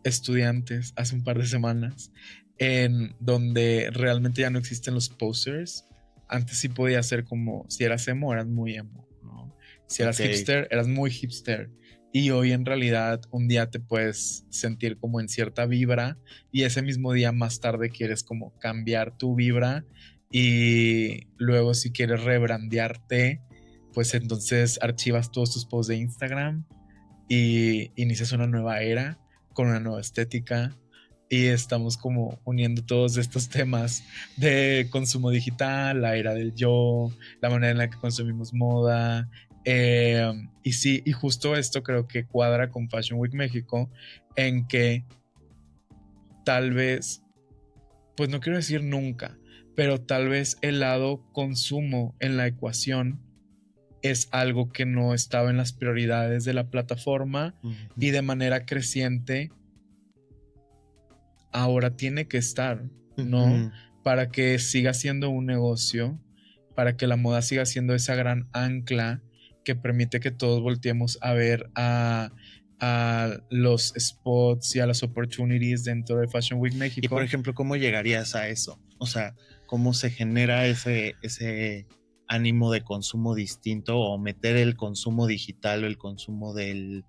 estudiantes hace un par de semanas, en donde realmente ya no existen los posters. Antes sí podía ser como, si eras emo, eras muy emo, ¿no? Si eras Ok. hipster, eras muy hipster. y hoy en realidad un día te puedes sentir como en cierta vibra y ese mismo día más tarde quieres como cambiar tu vibra y luego si quieres rebrandearte, pues entonces archivas todos tus posts de Instagram y inicias una nueva era con una nueva estética y estamos como uniendo todos estos temas de consumo digital, la era del yo, la manera en la que consumimos moda. Y sí, y justo esto creo que cuadra con Fashion Week México, en que tal vez, pues no quiero decir nunca, pero tal vez el lado consumo en la ecuación es algo que no estaba en las prioridades de la plataforma y de manera creciente ahora tiene que estar, ¿no? Para que siga siendo un negocio, para que la moda siga siendo esa gran ancla que permite que todos volteemos a ver a los spots y a las opportunities dentro de Fashion Week México. Y por ejemplo, ¿cómo llegarías a eso? O sea, ¿cómo se genera ese ánimo de consumo distinto o meter el consumo digital o el consumo del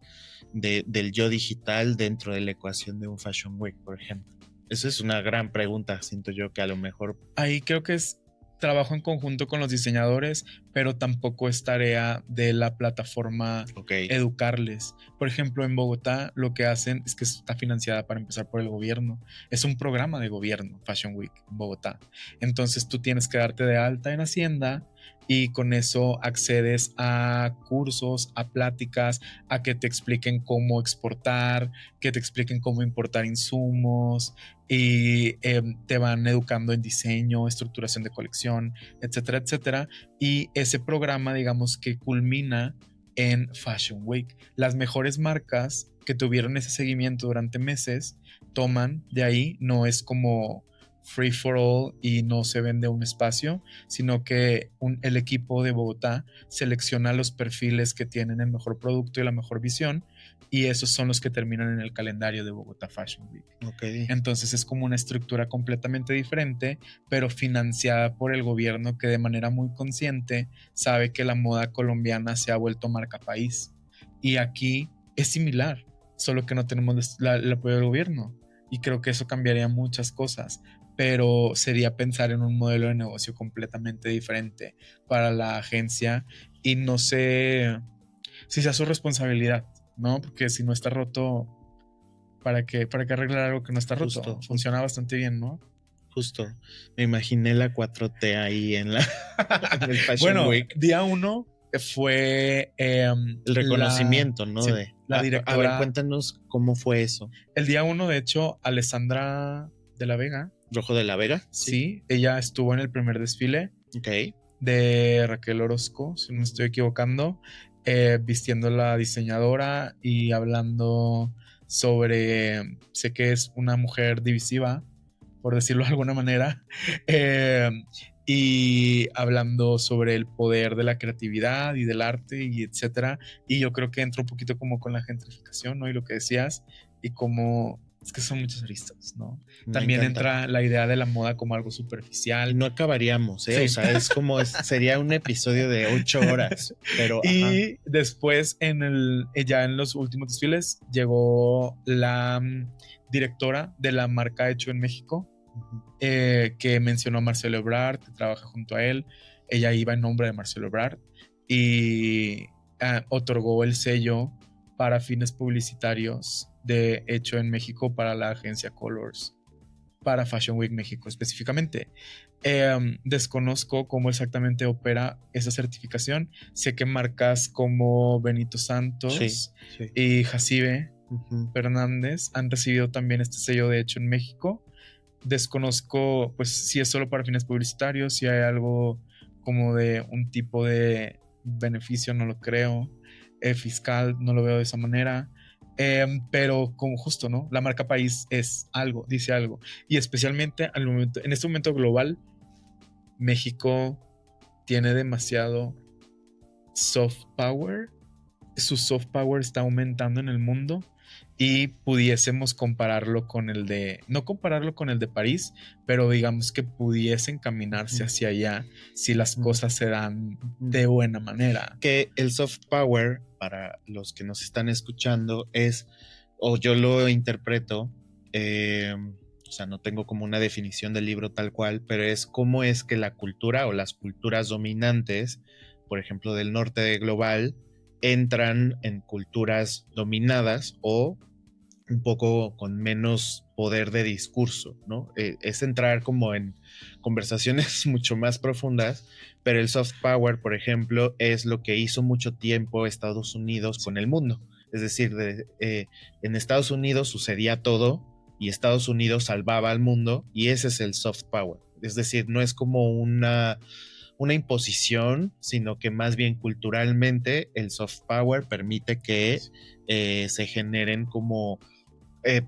yo digital dentro de la ecuación de un Fashion Week, por ejemplo? Esa es una gran pregunta, siento yo que a lo mejor... Ahí creo que es trabajo en conjunto con los diseñadores, pero tampoco es tarea de la plataforma educarles. Por ejemplo, en Bogotá lo que hacen es que está financiada para empezar por el gobierno. Es un programa de gobierno, Fashion Week en Bogotá. Entonces tú tienes que darte de alta en Hacienda y con eso accedes a cursos, a pláticas, a que te expliquen cómo exportar, que te expliquen cómo importar insumos y te van educando en diseño, estructuración de colección, etcétera, etcétera. Y ese programa, digamos que culmina en Fashion Week. Las mejores marcas que tuvieron ese seguimiento durante meses toman de ahí, no es como free for all y no se vende un espacio, sino que el equipo de Bogotá selecciona los perfiles que tienen el mejor producto y la mejor visión y esos son los que terminan en el calendario de Bogotá Fashion Week. Entonces es como una estructura completamente diferente, pero financiada por el gobierno que de manera muy consciente sabe que la moda colombiana se ha vuelto marca país. Y aquí es similar, solo que no tenemos el apoyo del gobierno. Y creo que eso cambiaría muchas cosas, pero sería pensar en un modelo de negocio completamente diferente para la agencia y no sé si sea su responsabilidad, ¿no? Porque si no está roto, ¿para qué arreglar algo que no está roto? Justo. Funciona bastante bien, ¿no? Justo. Me imaginé la 4T ahí en el Fashion Week. Día 1 fue el reconocimiento, ¿no? Sí, la directora. A ver, cuéntanos cómo fue eso. El día 1, de hecho, Alessandra de la Vega. ¿Rojo de la Vega? Sí, ella estuvo en el primer desfile. Ok. De Raquel Orozco, si no me estoy equivocando, vistiendo la diseñadora y hablando sobre, sé que es una mujer divisiva, por decirlo de alguna manera, y hablando sobre el poder de la creatividad y del arte y etcétera. Y yo creo que entra un poquito como con la gentrificación, ¿no? Y lo que decías, y como es que son muchas aristas, ¿no? También entra la idea de la moda como algo superficial. Y no acabaríamos, ¿eh? Sí. O sea, es como, sería un episodio de 8 horas. Pero, y después, ya en los últimos desfiles, llegó la directora de la marca Hecho en México, que mencionó a Marcelo Ebrard, que trabaja junto a él. Ella iba en nombre de Marcelo Ebrard y otorgó el sello para fines publicitarios de Hecho en México para la agencia Colors, para Fashion Week México específicamente. Desconozco cómo exactamente opera esa certificación. Sé que marcas como Benito Santos y Jacibe Fernández han recibido también este sello de Hecho en México. Desconozco pues si es solo para fines publicitarios, si hay algo como de un tipo de beneficio, no lo creo. Fiscal, no lo veo de esa manera. Pero como justo, ¿no? La marca país es algo, dice algo. Y especialmente en este momento global, México tiene demasiado soft power. Su soft power está aumentando en el mundo y pudiésemos compararlo con el de, no compararlo con el de París, pero digamos que pudiese encaminarse hacia allá si las cosas se dan de buena manera. Que el soft power para los que nos están escuchando es, o yo lo interpreto, o sea, no tengo como una definición del libro tal cual, pero es cómo es que la cultura o las culturas dominantes, por ejemplo, del norte global, entran en culturas dominadas o un poco con menos poder de discurso, ¿no? Es entrar como en conversaciones mucho más profundas, pero el soft power, por ejemplo, es lo que hizo mucho tiempo Estados Unidos con el mundo. Es decir, en Estados Unidos sucedía todo y Estados Unidos salvaba al mundo y ese es el soft power. Es decir, no es como una imposición, sino que más bien culturalmente el soft power permite que se generen como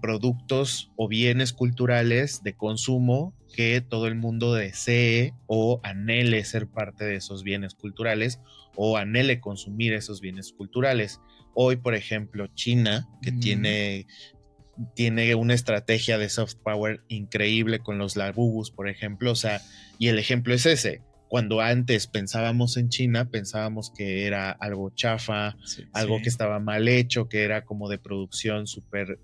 productos o bienes culturales de consumo que todo el mundo desee o anhele ser parte de esos bienes culturales o anhele consumir esos bienes culturales. Hoy, por ejemplo, China, que tiene una estrategia de soft power increíble con los labubus, por ejemplo, o sea, y el ejemplo es ese. Cuando antes pensábamos en China, pensábamos que era algo chafa, algo que estaba mal hecho, que era como de producción súper,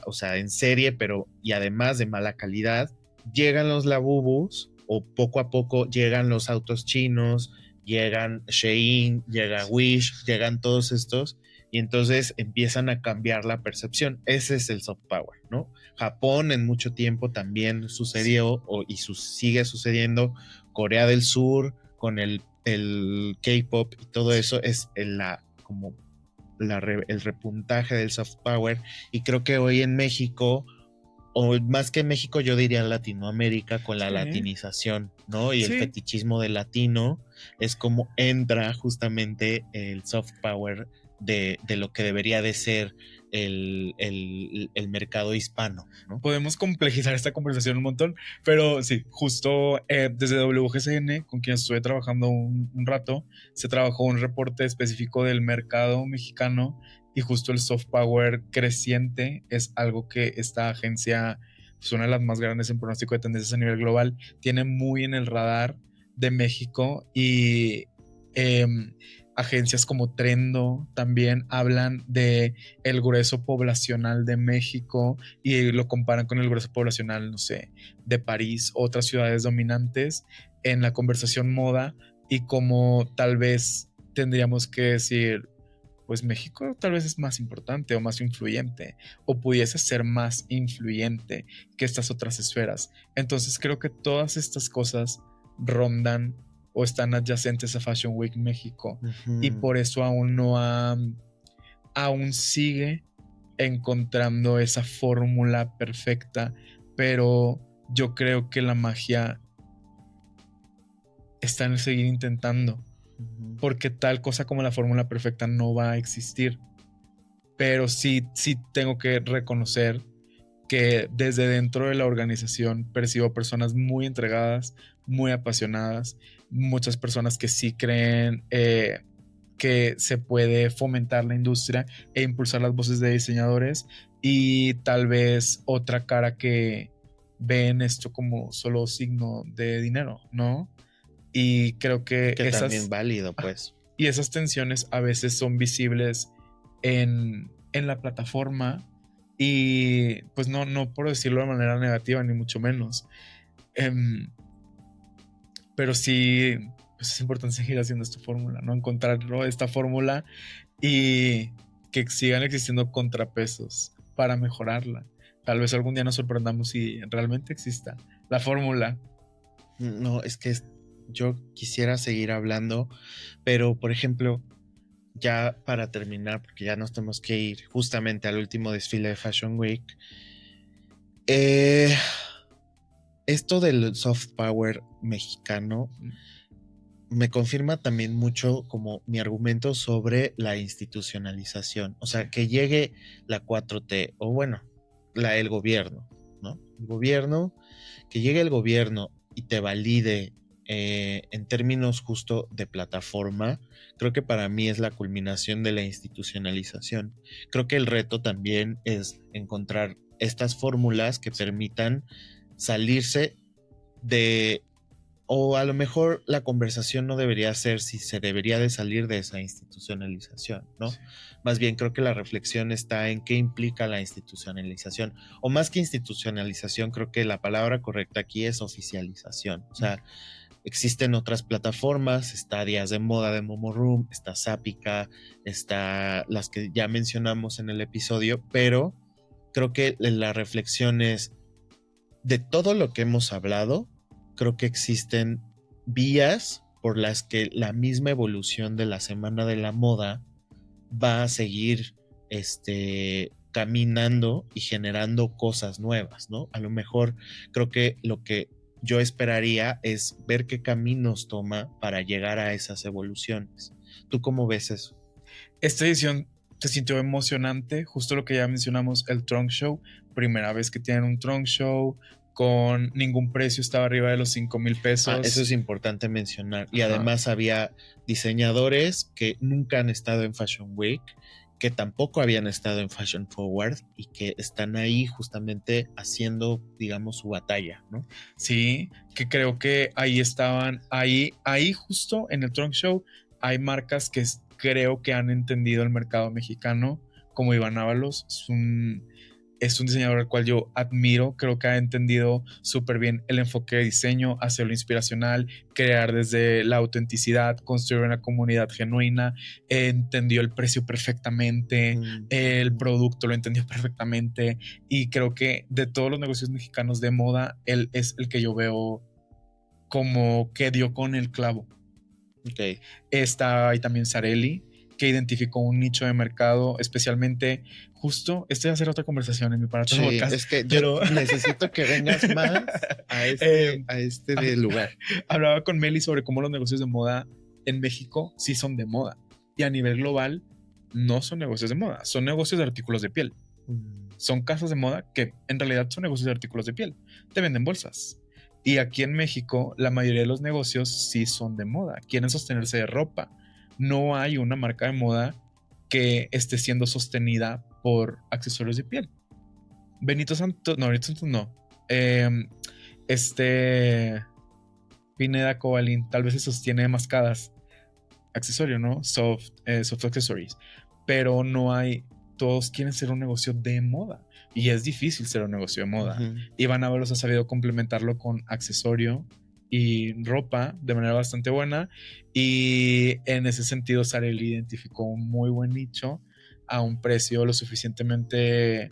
o sea, en serie, pero y además de mala calidad. Llegan los labubus o poco a poco llegan los autos chinos, llegan Shein, llega Wish, llegan todos estos y entonces empiezan a cambiar la percepción. Ese es el soft power, ¿no? Japón en mucho tiempo también sucedió sigue sucediendo. Corea del Sur con el K-pop y todo eso es como el repuntaje del soft power y creo que hoy en México o más que México yo diría Latinoamérica con la latinización, ¿no? Y el fetichismo de latino es como entra justamente el soft power de lo que debería de ser el mercado hispano, ¿no? Podemos complejizar esta conversación un montón, pero sí, justo desde WGCN, con quien estuve trabajando un rato, se trabajó un reporte específico del mercado mexicano y justo el soft power creciente es algo que esta agencia, pues una de las más grandes en pronóstico de tendencias a nivel global, tiene muy en el radar de México y agencias como Trendo también hablan de el grueso poblacional de México y lo comparan con el grueso poblacional, no sé, de París, otras ciudades dominantes en la conversación moda y como tal vez tendríamos que decir, pues México tal vez es más importante o más influyente o pudiese ser más influyente que estas otras esferas. Entonces creo que todas estas cosas rondan o están adyacentes a Fashion Week México y por eso aún sigue encontrando esa fórmula perfecta, pero yo creo que la magia está en el seguir intentando, porque tal cosa como la fórmula perfecta no va a existir, pero sí tengo que reconocer que desde dentro de la organización percibo personas muy entregadas, muy apasionadas, muchas personas que sí creen que se puede fomentar la industria e impulsar las voces de diseñadores y tal vez otra cara que ven esto como solo signo de dinero, ¿no? Y creo que esas... también válido, pues. Y esas tensiones a veces son visibles en la plataforma y pues no por decirlo de manera negativa ni mucho menos, pero sí pues es importante seguir haciendo esta fórmula, ¿no? Encontrar esta fórmula y que sigan existiendo contrapesos para mejorarla. Tal vez algún día nos sorprendamos si realmente exista la fórmula. No, es que yo quisiera seguir hablando, pero por ejemplo, ya para terminar, porque ya nos tenemos que ir justamente al último desfile de Fashion Week, esto del soft power mexicano me confirma también mucho como mi argumento sobre la institucionalización, o sea, que llegue la 4T o bueno, el gobierno, ¿no? El gobierno, que llegue el gobierno y te valide en términos justo de plataforma, creo que para mí es la culminación de la institucionalización. Creo que el reto también es encontrar estas fórmulas que permitan salirse de o a lo mejor la conversación no debería ser si se debería de salir de esa institucionalización, ¿no? Sí. Más bien creo que la reflexión está en qué implica la institucionalización, o más que institucionalización, creo que la palabra correcta aquí es oficialización. O sea, existen otras plataformas, está Días de Moda de Momo Room, está Zapica, está las que ya mencionamos en el episodio, pero creo que la reflexión es de todo lo que hemos hablado, creo que existen vías por las que la misma evolución de la Semana de la Moda va a seguir caminando y generando cosas nuevas, ¿no? A lo mejor creo que lo que yo esperaría es ver qué caminos toma para llegar a esas evoluciones. ¿Tú cómo ves eso? Esta edición se sintió emocionante, justo lo que ya mencionamos, el Trunk Show, primera vez que tienen un Trunk Show, con ningún precio estaba arriba de los 5,000 pesos. Eso es importante mencionar. Y además había diseñadores que nunca han estado en Fashion Week, que tampoco habían estado en Fashion Forward y que están ahí justamente haciendo, digamos, su batalla, ¿no? Sí, que creo que ahí estaban, ahí justo en el Trunk Show hay marcas que creo que han entendido el mercado mexicano, como Iván Ábalos, es un diseñador al cual yo admiro, creo que ha entendido súper bien el enfoque de diseño, hacerlo inspiracional, crear desde la autenticidad, construir una comunidad genuina, entendió el precio perfectamente, el producto lo entendió perfectamente y creo que de todos los negocios mexicanos de moda, él es el que yo veo como que dio con el clavo. Okay. Está ahí también Sarelli, que identificó un nicho de mercado, especialmente justo, va a ser otra conversación en mi aparato Sí, podcast, es que yo necesito que vengas más a este lugar. Hablaba con Meli sobre cómo los negocios de moda en México sí son de moda y a nivel global no son negocios de moda, son negocios de artículos de piel. Son casas de moda que en realidad son negocios de artículos de piel. Te venden bolsas. Y aquí en México la mayoría de los negocios sí son de moda, quieren sostenerse de ropa. No hay una marca de moda que esté siendo sostenida por accesorios de piel. Benito Santos no. Pineda Cobalín tal vez se sostiene de mascadas, accesorio, ¿no? Soft accessories. Pero no hay, todos quieren ser un negocio de moda y es difícil ser un negocio de moda. Iván Ábalos ha sabido complementarlo con accesorio y ropa de manera bastante buena y en ese sentido Sarelli identificó un muy buen nicho a un precio lo suficientemente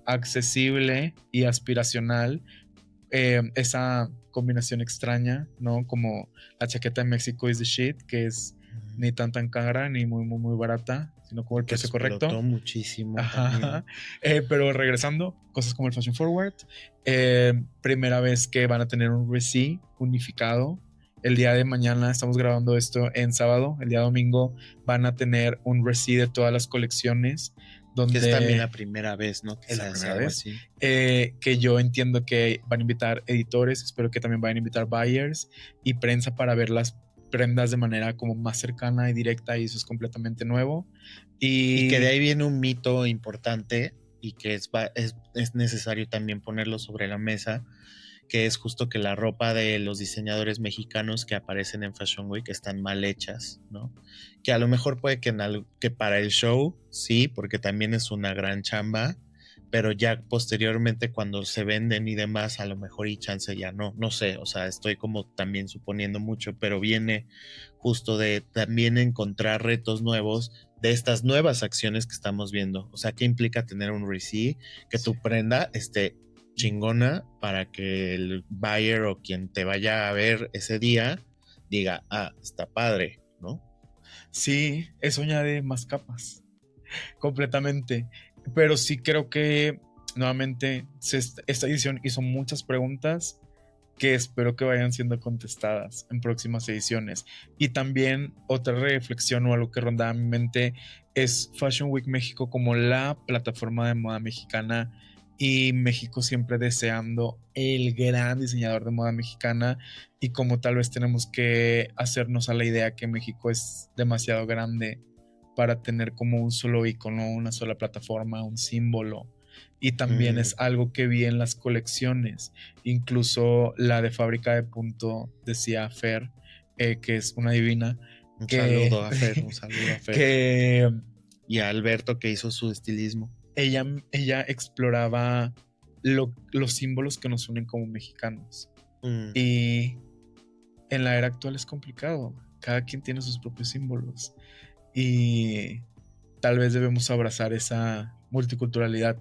accesible y aspiracional. Esa combinación extraña, ¿no? Como la chaqueta de México is the shit, que es ni tan cara ni muy barata, sino como el precio correcto. Muchísimo. Ajá. Pero regresando, cosas como el Fashion Forward, primera vez que van a tener un receipt unificado. El día de mañana, estamos grabando esto en sábado, el día domingo van a tener un receipt de todas las colecciones. Donde, que es también la primera vez, ¿no? Que es la primera vez. Así. Que yo entiendo que van a invitar editores, espero que también vayan a invitar buyers y prensa para ver las prendas de manera como más cercana y directa, y eso es completamente nuevo. Y que de ahí viene un mito importante y que es necesario también ponerlo sobre la mesa, que es justo que la ropa de los diseñadores mexicanos que aparecen en Fashion Week están mal hechas, ¿no? Que a lo mejor puede que para el show, sí, porque también es una gran chamba, pero ya posteriormente cuando se venden y demás, a lo mejor y chance ya no sé, o sea, estoy como también suponiendo mucho, pero viene justo de también encontrar retos nuevos de estas nuevas acciones que estamos viendo. O sea, ¿qué implica tener un receipt? Que tu prenda esté chingona para que el buyer o quien te vaya a ver ese día diga, está padre, ¿no? Sí, eso añade más capas, completamente. Pero sí creo que nuevamente esta edición hizo muchas preguntas que espero que vayan siendo contestadas en próximas ediciones. Y también otra reflexión o algo que rondaba mi mente es Fashion Week México como la plataforma de moda mexicana y México siempre deseando el gran diseñador de moda mexicana, y como tal vez tenemos que hacernos a la idea que México es demasiado grande para tener como un solo icono, una sola plataforma, un símbolo. Y también es algo que vi en las colecciones. Incluso la de Fábrica de Punto decía Fer, que es una divina. Un saludo a Fer. Que y a Alberto, que hizo su estilismo. Ella exploraba los símbolos que nos unen como mexicanos. Y en la era actual es complicado. Cada quien tiene sus propios símbolos. Y tal vez debemos abrazar esa multiculturalidad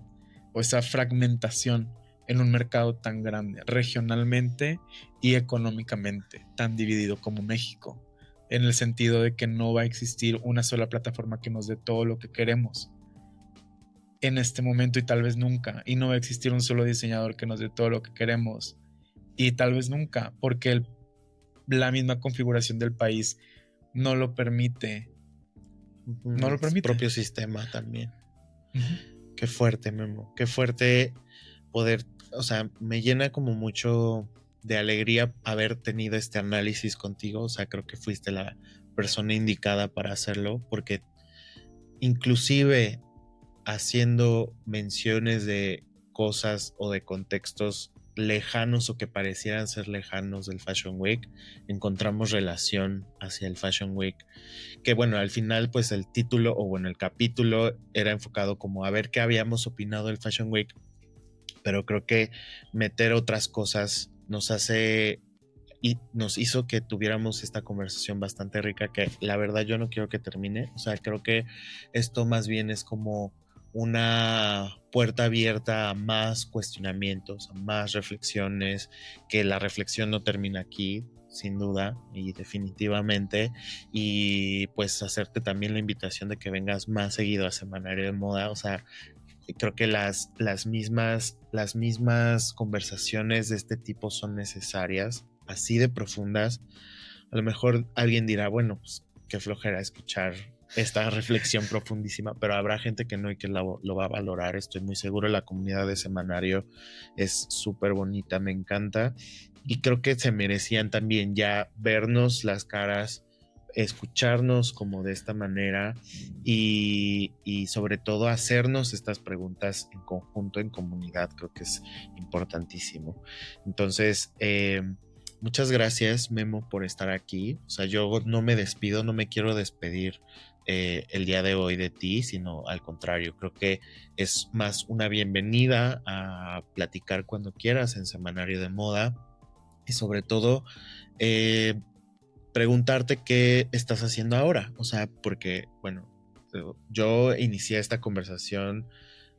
o esa fragmentación en un mercado tan grande, regionalmente y económicamente, tan dividido como México, en el sentido de que no va a existir una sola plataforma que nos dé todo lo que queremos en este momento y tal vez nunca, y no va a existir un solo diseñador que nos dé todo lo que queremos y tal vez nunca, porque la misma configuración del país no lo permite. No lo permite. Su propio sistema también. Qué fuerte, Memo. Qué fuerte poder, o sea, me llena como mucho de alegría haber tenido este análisis contigo. O sea, creo que fuiste la persona indicada para hacerlo, porque inclusive haciendo menciones de cosas o de contextos lejanos o que parecieran ser lejanos del Fashion Week, encontramos relación hacia el Fashion Week, que bueno, al final pues el título o bueno, el capítulo era enfocado como a ver qué habíamos opinado del Fashion Week, pero creo que meter otras cosas nos hace y nos hizo que tuviéramos esta conversación bastante rica, que la verdad yo no quiero que termine. O sea, creo que esto más bien es como una puerta abierta a más cuestionamientos, a más reflexiones, que la reflexión no termina aquí, sin duda y definitivamente, y pues hacerte también la invitación de que vengas más seguido a Semanario de Moda. O sea, creo que las mismas conversaciones de este tipo son necesarias, así de profundas. A lo mejor alguien dirá, bueno, pues qué flojera escuchar esta reflexión profundísima, pero habrá gente que no y que lo va a valorar. Estoy muy seguro. La comunidad de Semanario es súper bonita, me encanta, y creo que se merecían también ya vernos las caras, escucharnos como de esta manera y sobre todo hacernos estas preguntas en conjunto, en comunidad. Creo que es importantísimo. Entonces, muchas gracias, Memo, por estar aquí. O sea, yo no me despido, no me quiero despedir el día de hoy de ti, sino al contrario, creo que es más una bienvenida a platicar cuando quieras en Semanario de Moda, y sobre todo preguntarte qué estás haciendo ahora. O sea, porque, bueno, yo inicié esta conversación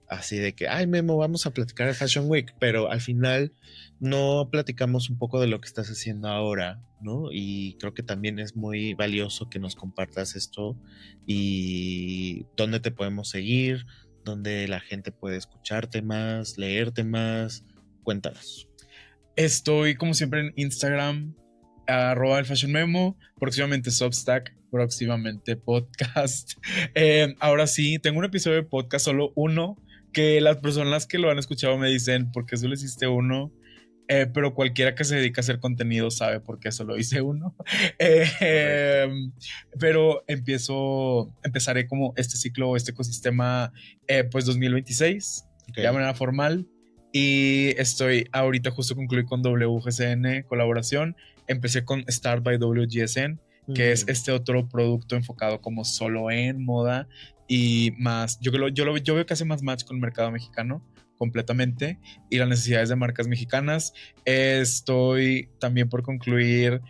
así de que, ay, Memo, vamos a platicar de Fashion Week, pero al final no platicamos un poco de lo que estás haciendo ahora, ¿no? Y creo que también es muy valioso que nos compartas esto y dónde te podemos seguir, dónde la gente puede escucharte más, leerte más. Cuéntanos. Estoy como siempre en Instagram, @el Fashion Memo, próximamente Substack, próximamente podcast. Ahora sí, tengo un episodio de podcast, solo uno, que las personas que lo han escuchado me dicen, ¿por qué solo hiciste uno? Pero cualquiera que se dedique a hacer contenido sabe por qué solo hice uno. Pero empezaré como este ciclo, este ecosistema, pues 2026, okay, de manera formal. Y estoy ahorita justo concluí con WGCN colaboración. Empecé con Start by WGSN, que es este otro producto enfocado como solo en moda y más. Yo veo que hace más match con el mercado mexicano completamente y las necesidades de marcas mexicanas. Estoy también por concluir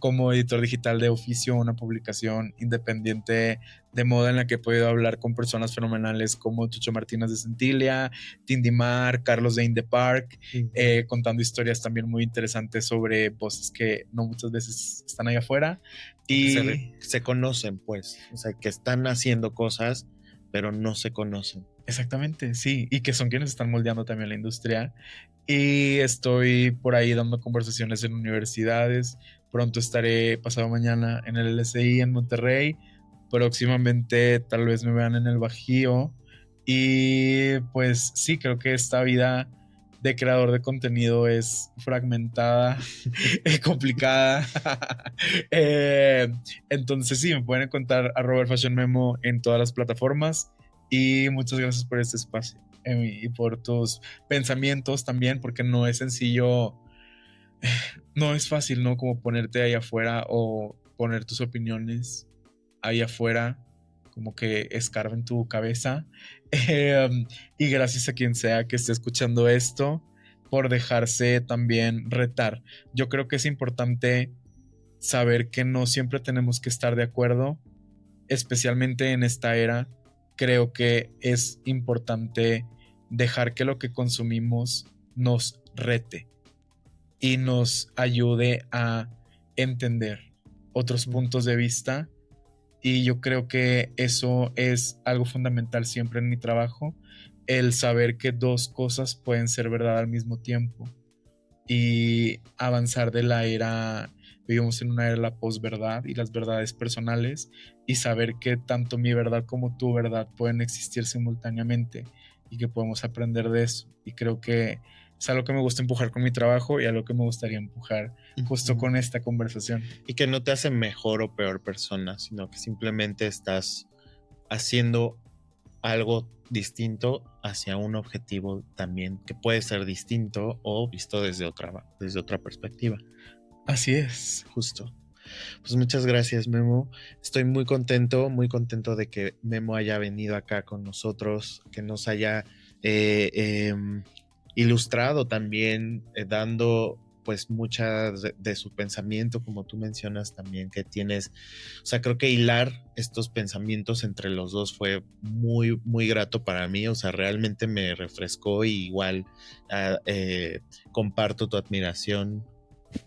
como editor digital de oficio una publicación independiente de moda en la que he podido hablar con personas fenomenales como Chucho Martínez de Centilia, Tindimar, Carlos de In The Park, contando historias también muy interesantes sobre voces que no muchas veces están allá afuera y se conocen, pues, o sea, que están haciendo cosas pero no se conocen. Exactamente, sí, y que son quienes están moldeando también la industria. Y estoy por ahí dando conversaciones en universidades. Pronto estaré pasado mañana en el LSI en Monterrey. Próximamente tal vez me vean en el Bajío. Y pues sí, creo que esta vida de creador de contenido es fragmentada, complicada. Entonces sí, me pueden encontrar @FashionMemo en todas las plataformas. Y muchas gracias por este espacio. Emi, y por tus pensamientos también, porque no es sencillo, no es fácil, ¿no? Como ponerte ahí afuera o poner tus opiniones ahí afuera, como que escarben tu cabeza. Y gracias a quien sea que esté escuchando esto por dejarse también retar. Yo creo que es importante saber que no siempre tenemos que estar de acuerdo, especialmente en esta era. Creo que es importante dejar que lo que consumimos nos rete y nos ayude a entender otros puntos de vista. Y yo creo que eso es algo fundamental siempre en mi trabajo, el saber que dos cosas pueden ser verdad al mismo tiempo y avanzar de la era, vivimos en una era de la posverdad y las verdades personales, y saber que tanto mi verdad como tu verdad pueden existir simultáneamente y que podemos aprender de eso. Y creo que es algo que me gusta empujar con mi trabajo y algo que me gustaría empujar justo con esta conversación. Y que no te hace mejor o peor persona, sino que simplemente estás haciendo algo distinto hacia un objetivo también que puede ser distinto o visto desde otra perspectiva. Así es. Justo. Pues muchas gracias, Memo. Estoy muy contento de que Memo haya venido acá con nosotros, que nos haya ilustrado también, dando pues mucha de su pensamiento, como tú mencionas también, que tienes, o sea, creo que hilar estos pensamientos entre los dos fue muy, muy grato para mí, o sea, realmente me refrescó y igual comparto tu admiración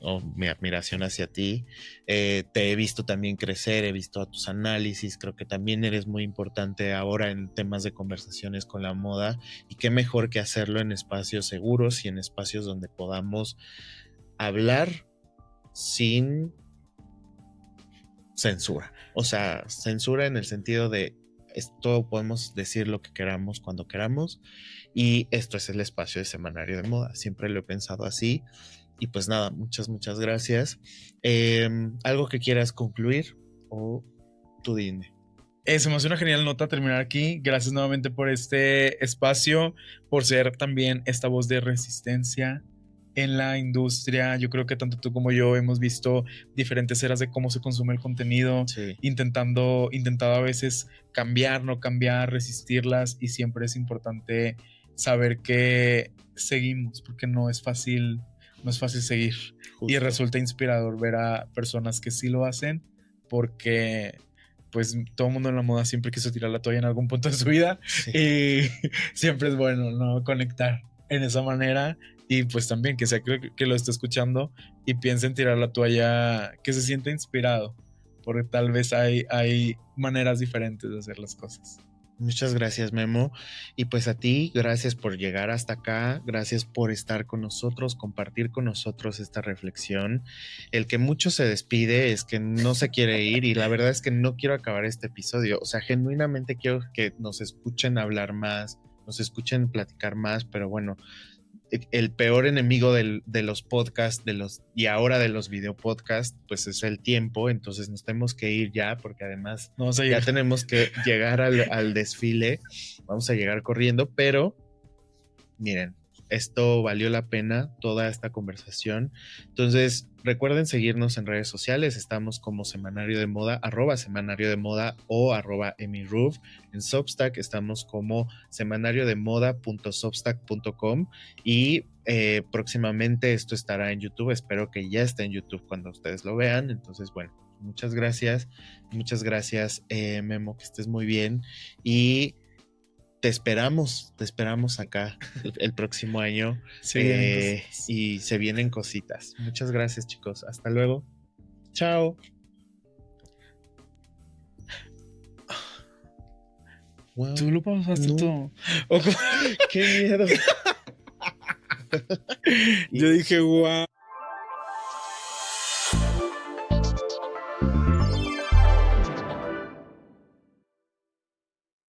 o mi admiración hacia ti. Te he visto también crecer, he visto tus análisis, creo que también eres muy importante ahora en temas de conversaciones con la moda, y qué mejor que hacerlo en espacios seguros y en espacios donde podamos hablar sin censura, o sea, censura en el sentido de esto podemos decir lo que queramos cuando queramos, y esto es el espacio de Semanario de Moda, siempre lo he pensado así. Y pues nada, muchas gracias. ¿Algo que quieras concluir o tú dime? Se me hace una genial nota terminar aquí. Gracias nuevamente por este espacio, por ser también esta voz de resistencia en la industria. Yo creo que tanto tú como yo hemos visto diferentes eras de cómo se consume el contenido, sí. intentado a veces cambiar, no cambiar, resistirlas, y siempre es importante saber que seguimos, porque no es fácil seguir. Justo. Y resulta inspirador ver a personas que sí lo hacen, porque pues todo el mundo en la moda siempre quiso tirar la toalla en algún punto de su vida, sí. Y siempre es bueno, ¿no?, conectar en esa manera, y pues también que sea que lo esté escuchando y piense en tirar la toalla, que se sienta inspirado, porque tal vez hay maneras diferentes de hacer las cosas. Muchas gracias, Memo. Y pues a ti, gracias por llegar hasta acá, gracias por estar con nosotros, compartir con nosotros esta reflexión. El que mucho se despide es que no se quiere ir, y la verdad es que no quiero acabar este episodio. O sea, genuinamente quiero que nos escuchen hablar más, nos escuchen platicar más, pero bueno, el peor enemigo de los podcasts y ahora de los videopodcasts, pues es el tiempo. Entonces nos tenemos que ir ya, porque además ya tenemos que llegar al desfile. Vamos a llegar corriendo, pero miren, esto valió la pena, toda esta conversación. Entonces recuerden seguirnos en redes sociales, estamos como Semanario de Moda, @Semanario de Moda o @emiruf. En Substack estamos como semanariodemoda.substack.com, y próximamente esto estará en YouTube. Espero que ya esté en YouTube cuando ustedes lo vean. Entonces, bueno, muchas gracias, Memo, que estés muy bien, y te esperamos acá el próximo año. Y se vienen cositas. Muchas gracias, chicos. Hasta luego. Chao. Wow. Tú lo pasaste todo. ¡Qué miedo! Yo dije, wow.